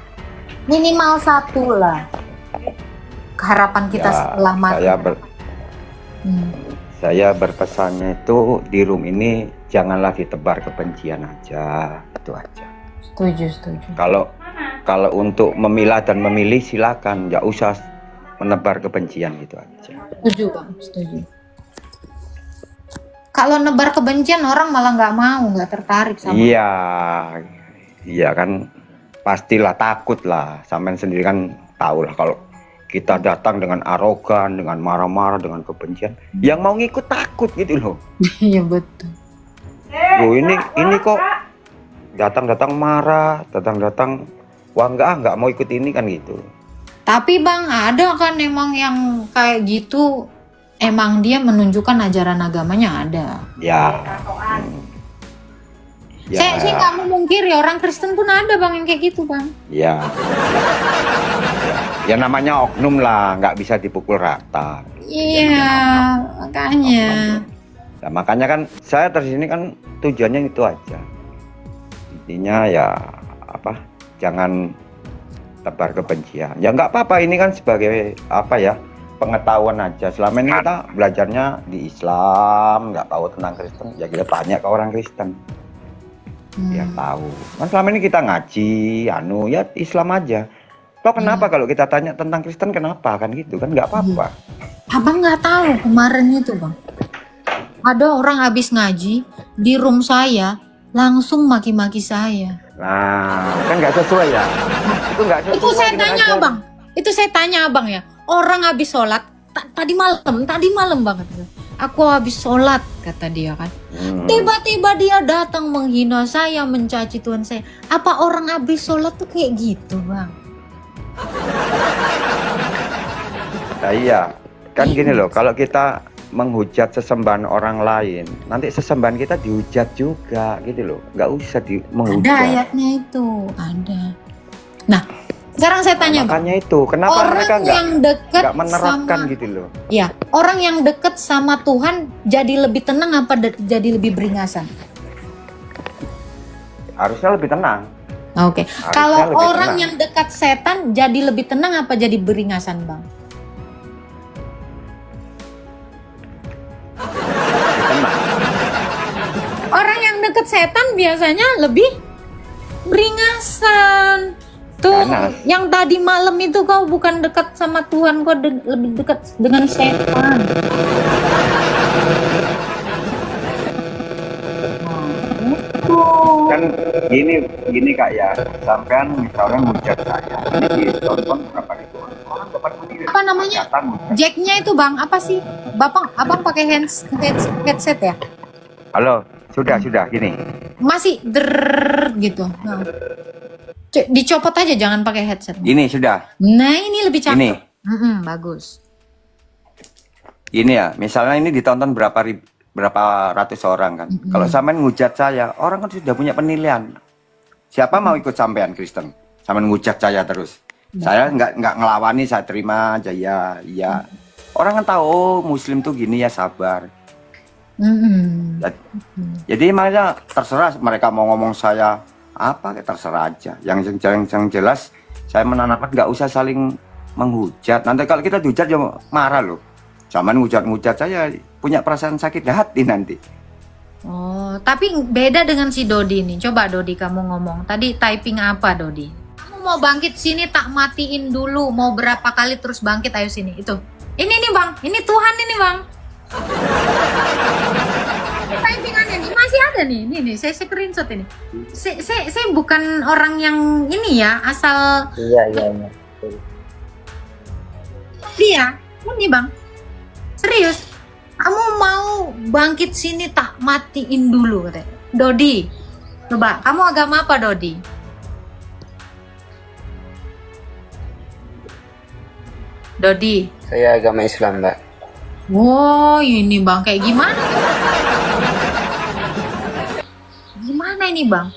minimal satu lah harapan kita Ya, setelah mati. Saya berpesannya itu di room ini janganlah ditebar kebencian aja, itu aja. Setuju. Kalau untuk memilah dan memilih silakan, nggak usah menebar kebencian gitu aja. Setuju bang, setuju. Kalau nebar kebencian orang malah nggak mau, nggak tertarik sama. Iya kan pastilah takut lah. Sampean sendiri kan tahu lah kalau kita datang dengan arogan, dengan marah-marah, dengan kebencian. Yang mau ngikut takut gitu loh. Iya betul. Loh ini kok datang-datang marah, datang-datang wah nggak mau ikut ini kan gitu. Tapi Bang, ada kan emang yang kayak gitu, emang dia menunjukkan ajaran agamanya ada. Ya. Saya nggak memungkiri orang Kristen pun ada Bang yang kayak gitu Bang. Ya. Ya namanya oknum lah, nggak bisa dipukul rata. Iya, makanya. Nah, makanya kan saya tersini kan tujuannya itu aja. Intinya ya apa? Jangan tebar kebencian. Ya nggak apa-apa, ini kan sebagai apa ya? Pengetahuan aja. Selama ini kita belajarnya di Islam, nggak tahu tentang Kristen. Ya kita tanya ke orang Kristen. Ya tahu. Kan selama ini kita ngaji, ya Islam aja. Toh kenapa kalau kita tanya tentang Kristen kenapa kan gitu kan nggak apa-apa. Abang nggak tahu kemarin itu Bang. Ada orang habis ngaji di room saya langsung maki-maki saya. Nah, kan nggak sesuai ya. Itu nggak sesuai. Itu saya tanya Abang. Itu saya tanya Abang ya. Orang habis sholat tadi malam banget. Aku habis sholat kata dia kan. Tiba-tiba dia datang menghina saya, mencaci Tuhan saya. Apa orang habis sholat tuh kayak gitu Bang? Nah, iya, kan gini loh, kalau kita menghujat sesembahan orang lain, nanti sesembahan kita dihujat juga gitu loh. Nggak usah menghujat. Ada ayatnya itu, ada. Nah, sekarang saya tanya Bang. Makanya itu, kenapa Orang mereka yang dekat nggak menerapkan sama, gitu loh. ya, orang yang dekat sama Tuhan jadi lebih tenang apa jadi lebih beringasan? Harusnya lebih tenang. Oke. Harusnya Kalau lebih orang tenang. yang dekat setan jadi lebih tenang apa jadi beringasan, Bang? Tenang. Orang yang dekat setan biasanya lebih beringasan. Tuh, Ganas. yang tadi malam itu kau bukan dekat sama Tuhan, kau lebih dekat dengan setan. Kan gini Kak ya, sampean misalnya ngujat saya, ini ditonton berapa ribu orang dapat menilai. Apa namanya? Jacknya itu Bang, apa sih? Abang pakai headset ya? Halo, sudah gini. Masih gitu. Nah. Dicopot aja, jangan pakai headset. Ini sudah. Nah, ini lebih cakep. Ini. Bagus. Ini ya, misalnya ini ditonton berapa ratus orang kan. Kalau sampean ngujat saya, orang kan sudah punya penilaian. Siapa mau ikut sampean Kristen? Sampean ngujat saya terus. Saya nggak ngelawani, saya terima aja ya, iya. Orang kan tahu, oh Muslim tuh gini ya, sabar. Jadi makanya terserah mereka mau ngomong saya apa, terserah aja. Yang jelas saya menanamkan nggak usah saling menghujat. Nanti kalau kita dihujat ya marah loh. Zaman ngujat saya punya perasaan sakit hati nanti. Oh, tapi beda dengan si Dodi nih. Coba Dodi kamu ngomong. Tadi typing apa Dodi? Kamu mau bangkit sini tak matiin dulu. Mau berapa kali terus bangkit, ayo sini. Itu. Ini nih Bang. Ini Tuhan ini Bang. Ini typingannya nih masih ada nih. Nih saya screenshot ini. Saya bukan orang yang ini ya, asal. Iya. Iya, ini Bang. Serius. Kamu mau bangkit sini tak matiin dulu katanya. Dodi. Coba, kamu agama apa Dodi? Dodi. Saya agama Islam, Mbak. Wow, ini Bang kayak gimana? Gimana ini Bang?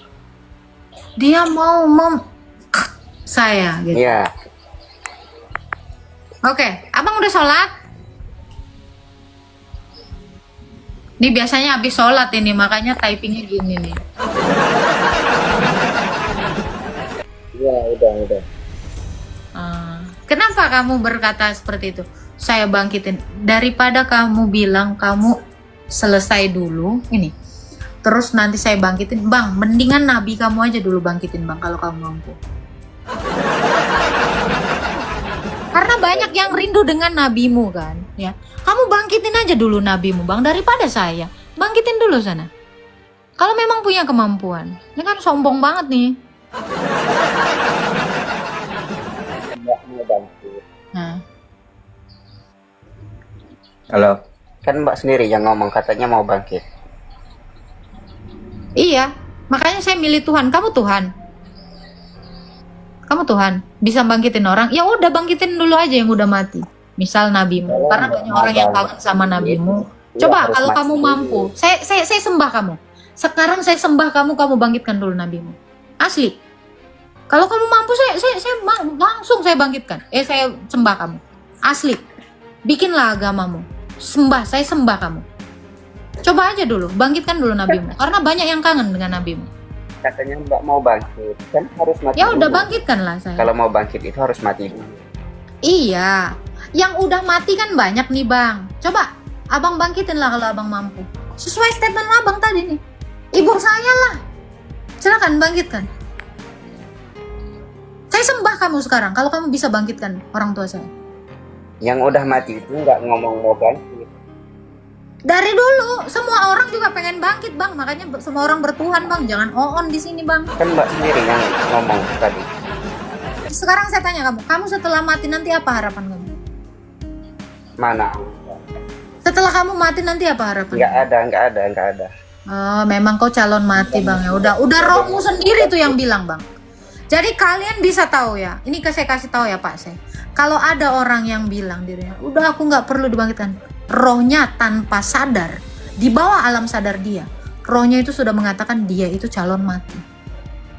Dia mau saya gitu. Iya. Oke, Abang udah sholat? Ini biasanya habis sholat ini, makanya typingnya gini nih. Iya, udah. Kenapa kamu berkata seperti itu? Saya bangkitin. Daripada kamu bilang kamu selesai dulu, ini. Terus nanti saya bangkitin. Bang, mendingan nabi kamu aja dulu bangkitin Bang, kalau kamu mampu. Karena banyak yang rindu dengan nabimu kan, ya. Kamu bangkitin aja dulu nabimu Bang, daripada saya. Bangkitin dulu sana. Kalau memang punya kemampuan. Ini kan sombong banget nih. Nggak mau bangkit. Nah, Halo. Kan Mbak sendiri yang ngomong katanya mau bangkit. Iya, makanya saya milih Tuhan. Kamu Tuhan. Kamu Tuhan, bisa bangkitin orang. Ya udah bangkitin dulu aja yang udah mati. Misal nabimu, karena banyak orang yang kangen sama nabimu. Coba kalau kamu mampu, saya sembah kamu. Sekarang saya sembah kamu bangkitkan dulu nabimu. Asli. Kalau kamu mampu, langsung saya bangkitkan. Saya sembah kamu. Asli. Bikinlah agamamu. Saya sembah kamu. Coba aja dulu, bangkitkan dulu nabimu. Karena banyak yang kangen dengan nabimu. Katanya Mbak mau bangkit, kan harus mati Ya dulu. udah bangkitkanlah saya. Kalau mau bangkit itu harus mati dulu. Iya, yang udah mati kan banyak nih bang. Coba abang bangkitin lah kalau abang mampu. Sesuai statement abang tadi nih. Ibu saya lah. Silakan bangkitkan. Saya sembah kamu sekarang. Kalau kamu bisa bangkitkan orang tua saya. Yang udah mati itu nggak ngomong mau bangkit. Dari dulu semua orang juga pengen bangkit bang. Makanya semua orang bertuhan bang. Jangan on di sini bang. Kan Mbak sendiri yang ngomong tadi. Sekarang saya tanya kamu setelah mati nanti apa harapan kamu? Mana? Setelah kamu mati nanti apa harapan? Nggak ada. Oh, memang kau calon mati bang ya. Udah rohmu sendiri tuh yang bilang bang. Jadi kalian bisa tahu ya. Ini saya kasih tahu ya Pak saya. Kalau ada orang yang bilang dirinya, udah aku nggak perlu dibangkitkan. Rohnya tanpa sadar di bawah alam sadar dia. Rohnya itu sudah mengatakan dia itu calon mati.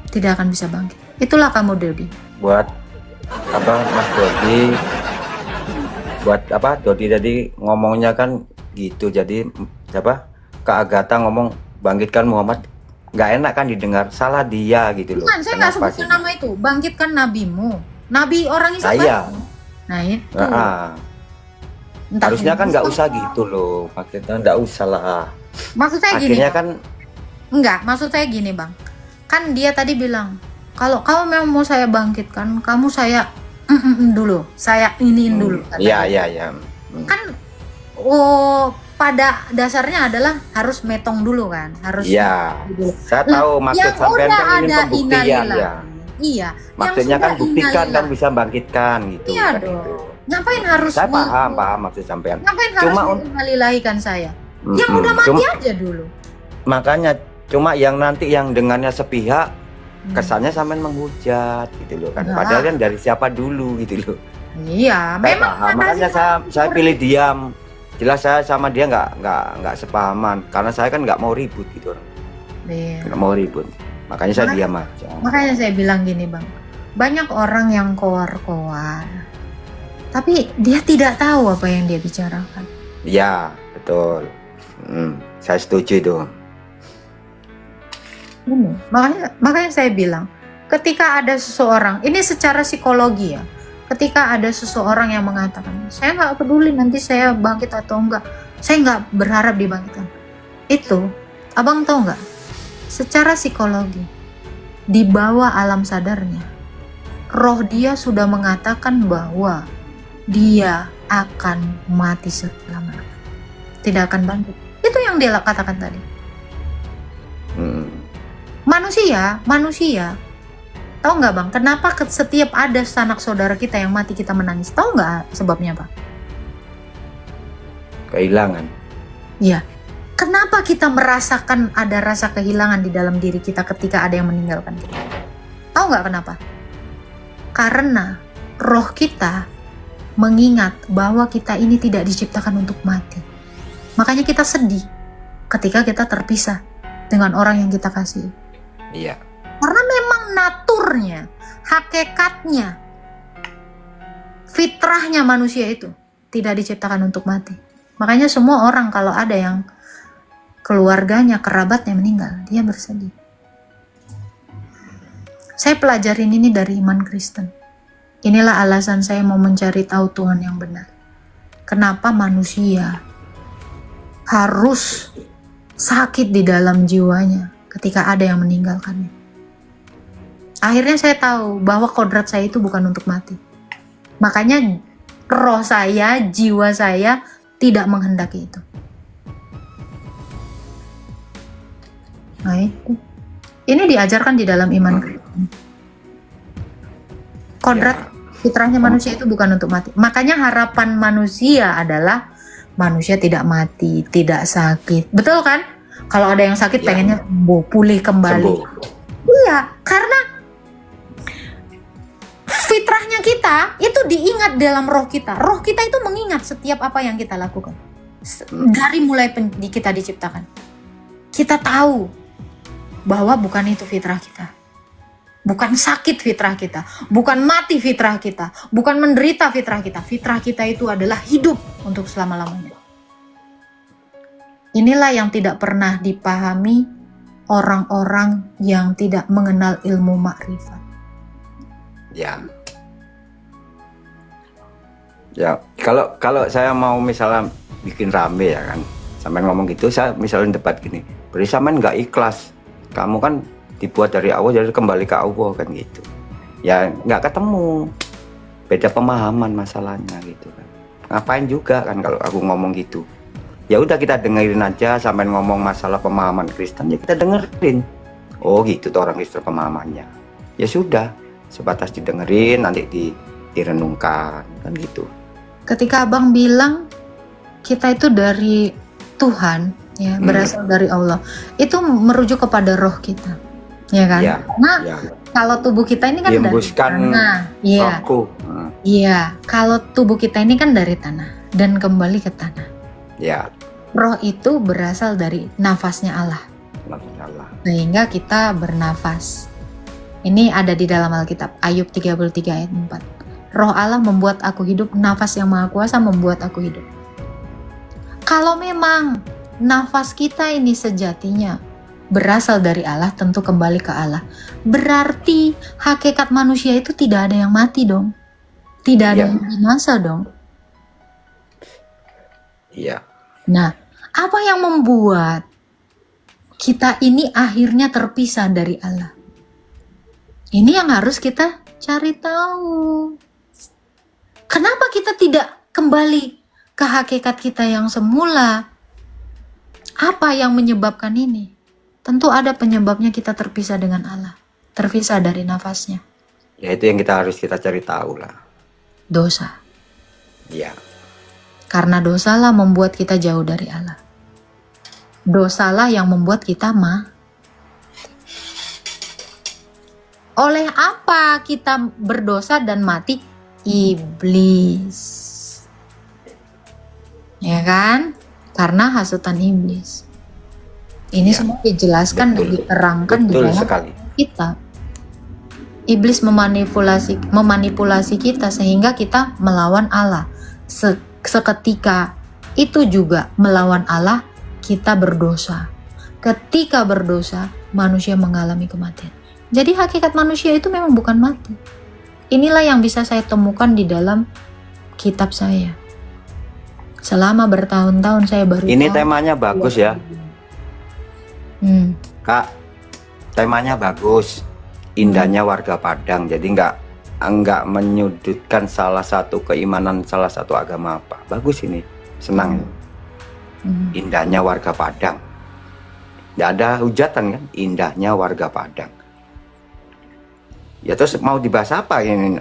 Tidak akan bisa bangkit. Itulah kamu Dodi. Buat apa Mas Dodi? Buat apa Dodi tadi ngomongnya kan gitu. Jadi siapa? Kak Agatha ngomong bangkitkan Muhammad, nggak enak kan didengar, salah dia gitu loh. Bukan, saya nggak Kenapa sebutkan sih? nama itu. Bangkitkan nabimu. Nabi orang Islam. Saya. Nah itu. Entah Harusnya kan nggak Islam. usah gitu loh, maksudnya nggak usah lah. Maksud saya gini. Akhirnya kan Enggak, maksud saya gini bang. Kan dia tadi bilang, kalau kamu memang mau saya bangkitkan, kamu saya dulu, saya iniin dulu. Iya. Kan pada dasarnya adalah harus metong dulu kan, harus. Iya. Dulu. Saya tahu maksud Yang sampean udah kan ini ada pembuktian innalillahi. ya. Iya. Maksudnya yang kan sudah buktikan kan innalillahi. bisa bangkitkan gitu. Iya kan dong. gitu. Ngapain harus? Saya paham maksud sampean. Ngapain harus Cuma menalilahikan saya? Yang udah mati aja dulu. Makanya cuma yang nanti yang dengannya sepihak kesannya sampean menghujat gitu loh kan. Enggak. Padahal kan dari siapa dulu gitu loh. Iya, Saya memang paham, makanya saya pilih diam. Jelas saya sama dia nggak sepahaman karena saya kan nggak mau ribut gitu. Iya. Nggak mau ribut. Makanya saya diam aja. Makanya saya bilang gini bang, banyak orang yang koar-koar, tapi dia tidak tahu apa yang dia bicarakan. Iya betul. Saya setuju itu. Makanya saya bilang, ketika ada seseorang, ini secara psikologi ya, ketika ada seseorang yang mengatakan, saya nggak peduli nanti saya bangkit atau enggak, saya nggak berharap dibangkitkan. Itu, abang tahu nggak? Secara psikologi, di bawah alam sadarnya, roh dia sudah mengatakan bahwa dia akan mati selama-lamanya, tidak akan bangkit. Itu yang dia katakan tadi. Manusia, tahu nggak bang? Kenapa setiap ada sanak saudara kita yang mati kita menangis? Tahu nggak sebabnya apa? Kehilangan. Iya. Kenapa kita merasakan ada rasa kehilangan di dalam diri kita ketika ada yang meninggalkan kita? Tahu nggak kenapa? Karena roh kita mengingat bahwa kita ini tidak diciptakan untuk mati. Makanya kita sedih ketika kita terpisah dengan orang yang kita kasih. Iya. Karena memang naturnya, hakikatnya, fitrahnya manusia itu tidak diciptakan untuk mati. Makanya semua orang kalau ada yang keluarganya, kerabatnya meninggal, dia bersedih. Saya pelajarin ini dari iman Kristen. Inilah alasan saya mau mencari tahu Tuhan yang benar. Kenapa manusia harus sakit di dalam jiwanya ketika ada yang meninggalkannya. Akhirnya saya tahu bahwa kodrat saya itu bukan untuk mati. Makanya roh saya, jiwa saya tidak menghendaki itu. Nah itu. Ini diajarkan di dalam iman Kristen. Kodrat fitrahnya manusia itu bukan untuk mati. Makanya harapan manusia adalah manusia tidak mati, tidak sakit. Betul kan? Kalau ada yang sakit Ya. pengennya sembuh, pulih kembali. Sembuh. Iya, karena fitrahnya kita itu diingat dalam roh kita. Roh kita itu mengingat setiap apa yang kita lakukan. Dari mulai kita diciptakan. Kita tahu bahwa bukan itu fitrah kita. Bukan sakit fitrah kita, bukan mati fitrah kita, bukan menderita fitrah kita. Fitrah kita itu adalah hidup untuk selama-lamanya. Inilah yang tidak pernah dipahami orang-orang yang tidak mengenal ilmu makrifat. Ya. Ya, kalau saya mau misalnya bikin rame ya kan, sampai ngomong gitu, saya misalnya debat gini, berarti sampean nggak ikhlas. Kamu kan dibuat dari Allah, jadi kembali ke Allah kan gitu. Ya nggak ketemu, beda pemahaman masalahnya gitu kan. Ngapain juga kan kalau aku ngomong gitu. Ya udah kita dengerin aja, sampai ngomong masalah pemahaman Kristen ya kita dengerin. Oh gitu tuh orang Kristen pemahamannya. Ya sudah, sebatas didengerin, nanti direnungkan kan gitu. Ketika abang bilang kita itu dari Tuhan, ya berasal dari Allah, itu merujuk kepada roh kita, ya kan? Ya, Nah, ya. kalau tubuh kita ini kan dari Diembuskan tanah, iya, aku. iya. Kalau tubuh kita ini kan dari tanah dan kembali ke tanah. Ya, Roh itu berasal dari nafasnya Allah, Allah. sehingga kita bernafas. Ini ada di dalam Alkitab, Ayub 33 ayat 4. Roh Allah membuat aku hidup, nafas yang maha kuasa membuat aku hidup. Kalau memang nafas kita ini sejatinya berasal dari Allah, tentu kembali ke Allah. Berarti hakikat manusia itu tidak ada yang mati dong. Tidak ada yang binasa dong. Iya. Nah, apa yang membuat kita ini akhirnya terpisah dari Allah? Ini yang harus kita cari tahu. Kenapa kita tidak kembali ke hakikat kita yang semula? Apa yang menyebabkan ini? Tentu ada penyebabnya kita terpisah dengan Allah. Terpisah dari nafasnya. Ya itu yang harus kita cari tahu lah. Dosa. Iya. Karena dosalah membuat kita jauh dari Allah. Dosalah yang membuat kita Oleh apa kita berdosa dan mati? Iblis. Ya kan? Karena hasutan iblis. Ini Ya, semua dijelaskan dan betul. diterangkan di Betul dalam sekali. kitab. Iblis memanipulasi kita sehingga kita melawan Allah. Seketika itu juga melawan Allah, kita berdosa. Ketika berdosa, manusia mengalami kematian. Jadi hakikat manusia itu memang bukan mati. Inilah yang bisa saya temukan di dalam kitab saya. Selama bertahun-tahun saya baru Ini tahu. temanya bagus ya, Kak. Temanya bagus. Indahnya warga Padang. Jadi nggak menyudutkan salah satu keimanan, salah satu agama apa. Bagus ini. Senang. Indahnya warga Padang. Nggak ada hujatan kan? Indahnya warga Padang. Ya terus mau dibahas apa ini?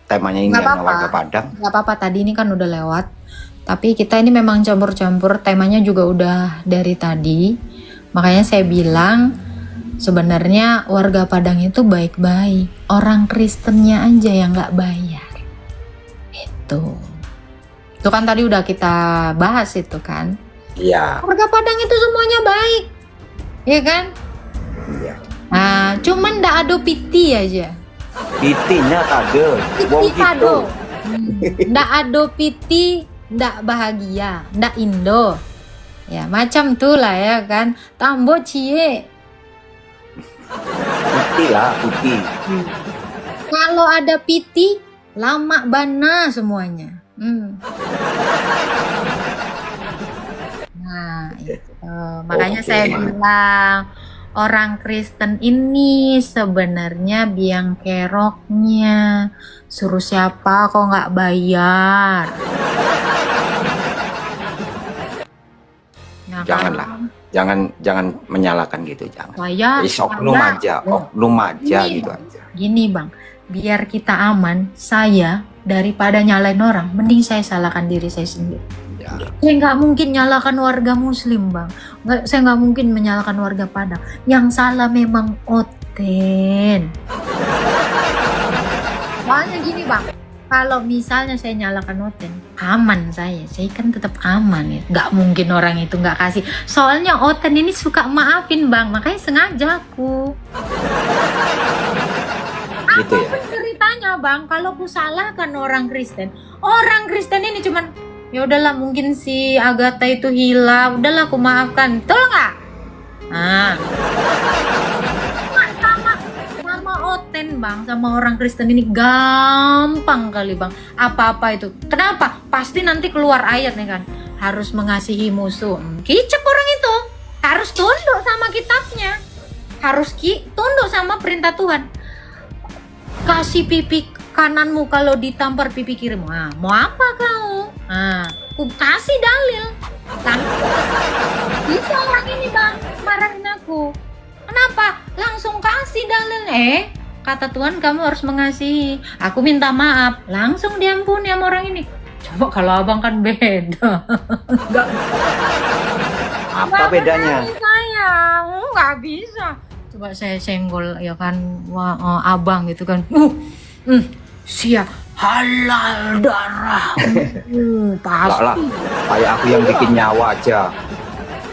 Temanya indahnya warga Padang. Gak apa-apa, tadi ini kan udah lewat. Tapi kita ini memang campur-campur, temanya juga udah dari tadi. Makanya saya bilang sebenarnya warga Padang itu baik-baik. Orang Kristennya aja yang gak bayar. Itu kan tadi udah kita bahas itu kan. Iya. Warga Padang itu semuanya baik. Iya kan? Iya. Nah, cuman ndak ada piti aja. Pitinya kade. Wong Piti gitu. kado. Ndak ada piti, ndak bahagia, ndak indo. Ya, macam tuh lah ya kan. Tambo cie. Piti lah, piti. Kalau ada piti, lama bana semuanya. Nah, itu. Makanya Oke. saya bilang orang Kristen ini sebenarnya biang keroknya. Suruh siapa kok nggak bayar? Nah, Janganlah. Jangan menyalahkan gitu, jangan. Saya, Oknum aja, oknum aja Gini, gitu aja. Gini bang, biar kita aman, saya daripada nyalain orang, mending saya salahkan diri saya sendiri. Ya. Saya nggak mungkin nyalakan warga Muslim, Bang. Saya nggak mungkin menyalahkan warga Padang. Yang salah memang Oten. Soalnya gini, Bang. Kalau misalnya saya nyalakan Oten, aman saya kan tetap aman ya. Nggak mungkin orang itu nggak kasih. Soalnya Oten ini suka maafin, Bang. Makanya sengaja aku. Gitu ya. Apapun ceritanya, Bang, kalau ku salahkan orang Kristen ini cuman ya udahlah, mungkin si Agatha itu hilang, udahlah aku maafkan, betul nggak? Nah, sama Oten, Bang, sama orang Kristen ini gampang kali, Bang. Apa-apa itu. Kenapa? Pasti nanti keluar ayat nih kan, harus mengasihi musuh. Kicep orang itu, harus tunduk sama kitabnya, harus tunduk sama perintah Tuhan. Kasih pipi kananmu kalau ditampar pipi kirimu. Nah, mau apa kau? Nah, aku kasih dalil. Kan? Bisa orang ini, Bang, marahin aku. Kenapa? Langsung kasih dalil. Kata Tuhan kamu harus mengasihi. Aku minta maaf. Langsung diampuni sama orang ini. Coba kalau abang kan beda. Apa bedanya? Saya nggak bisa. Coba saya senggol ya kan, abang gitu kan, siap halal darah, pasti. Lah, kayak aku yang bikin nyawa aja,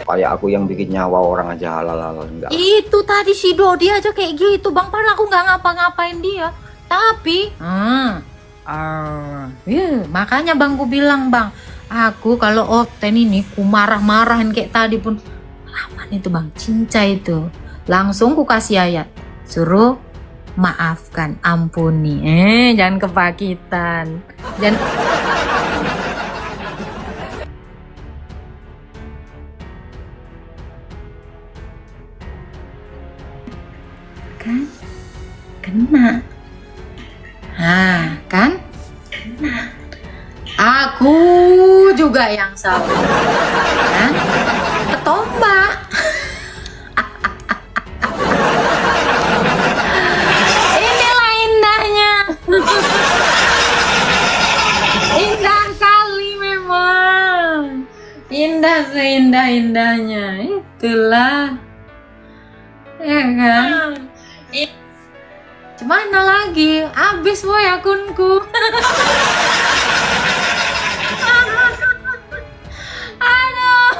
kayak aku yang bikin nyawa orang aja halal enggak. Itu tadi si Dodi aja kayak gitu, Bang, padahal aku nggak ngapa-ngapain dia, tapi, makanya Bang, ku bilang, Bang, aku kalau Oten ini ku marah-marahin kayak tadi pun, aman itu, Bang, cinca itu. Langsung ku kasih ayat, suruh maafkan, ampuni. Jangan kepakitan. Jangan. Kan? Kena. Kan? Kena. Aku juga yang salah. Kan? Ketombak. Indah kali memang, indah seindah-indahnya, itulah ya kan. Gimana lagi, abis woy akunku. Aduh,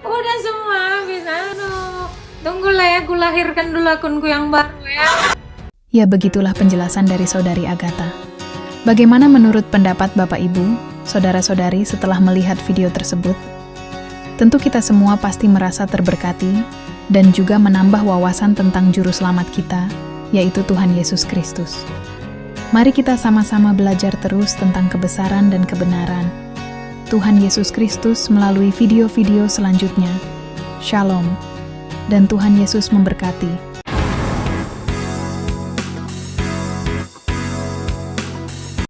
udah semua habis. Aduh, tunggulah ya, aku lahirkan dulu akunku yang baru ya. Ya, begitulah penjelasan dari Saudari Agatha. Bagaimana menurut pendapat Bapak Ibu, Saudara-saudari setelah melihat video tersebut? Tentu kita semua pasti merasa terberkati dan juga menambah wawasan tentang Juru Selamat kita, yaitu Tuhan Yesus Kristus. Mari kita sama-sama belajar terus tentang kebesaran dan kebenaran Tuhan Yesus Kristus melalui video-video selanjutnya. Shalom, dan Tuhan Yesus memberkati.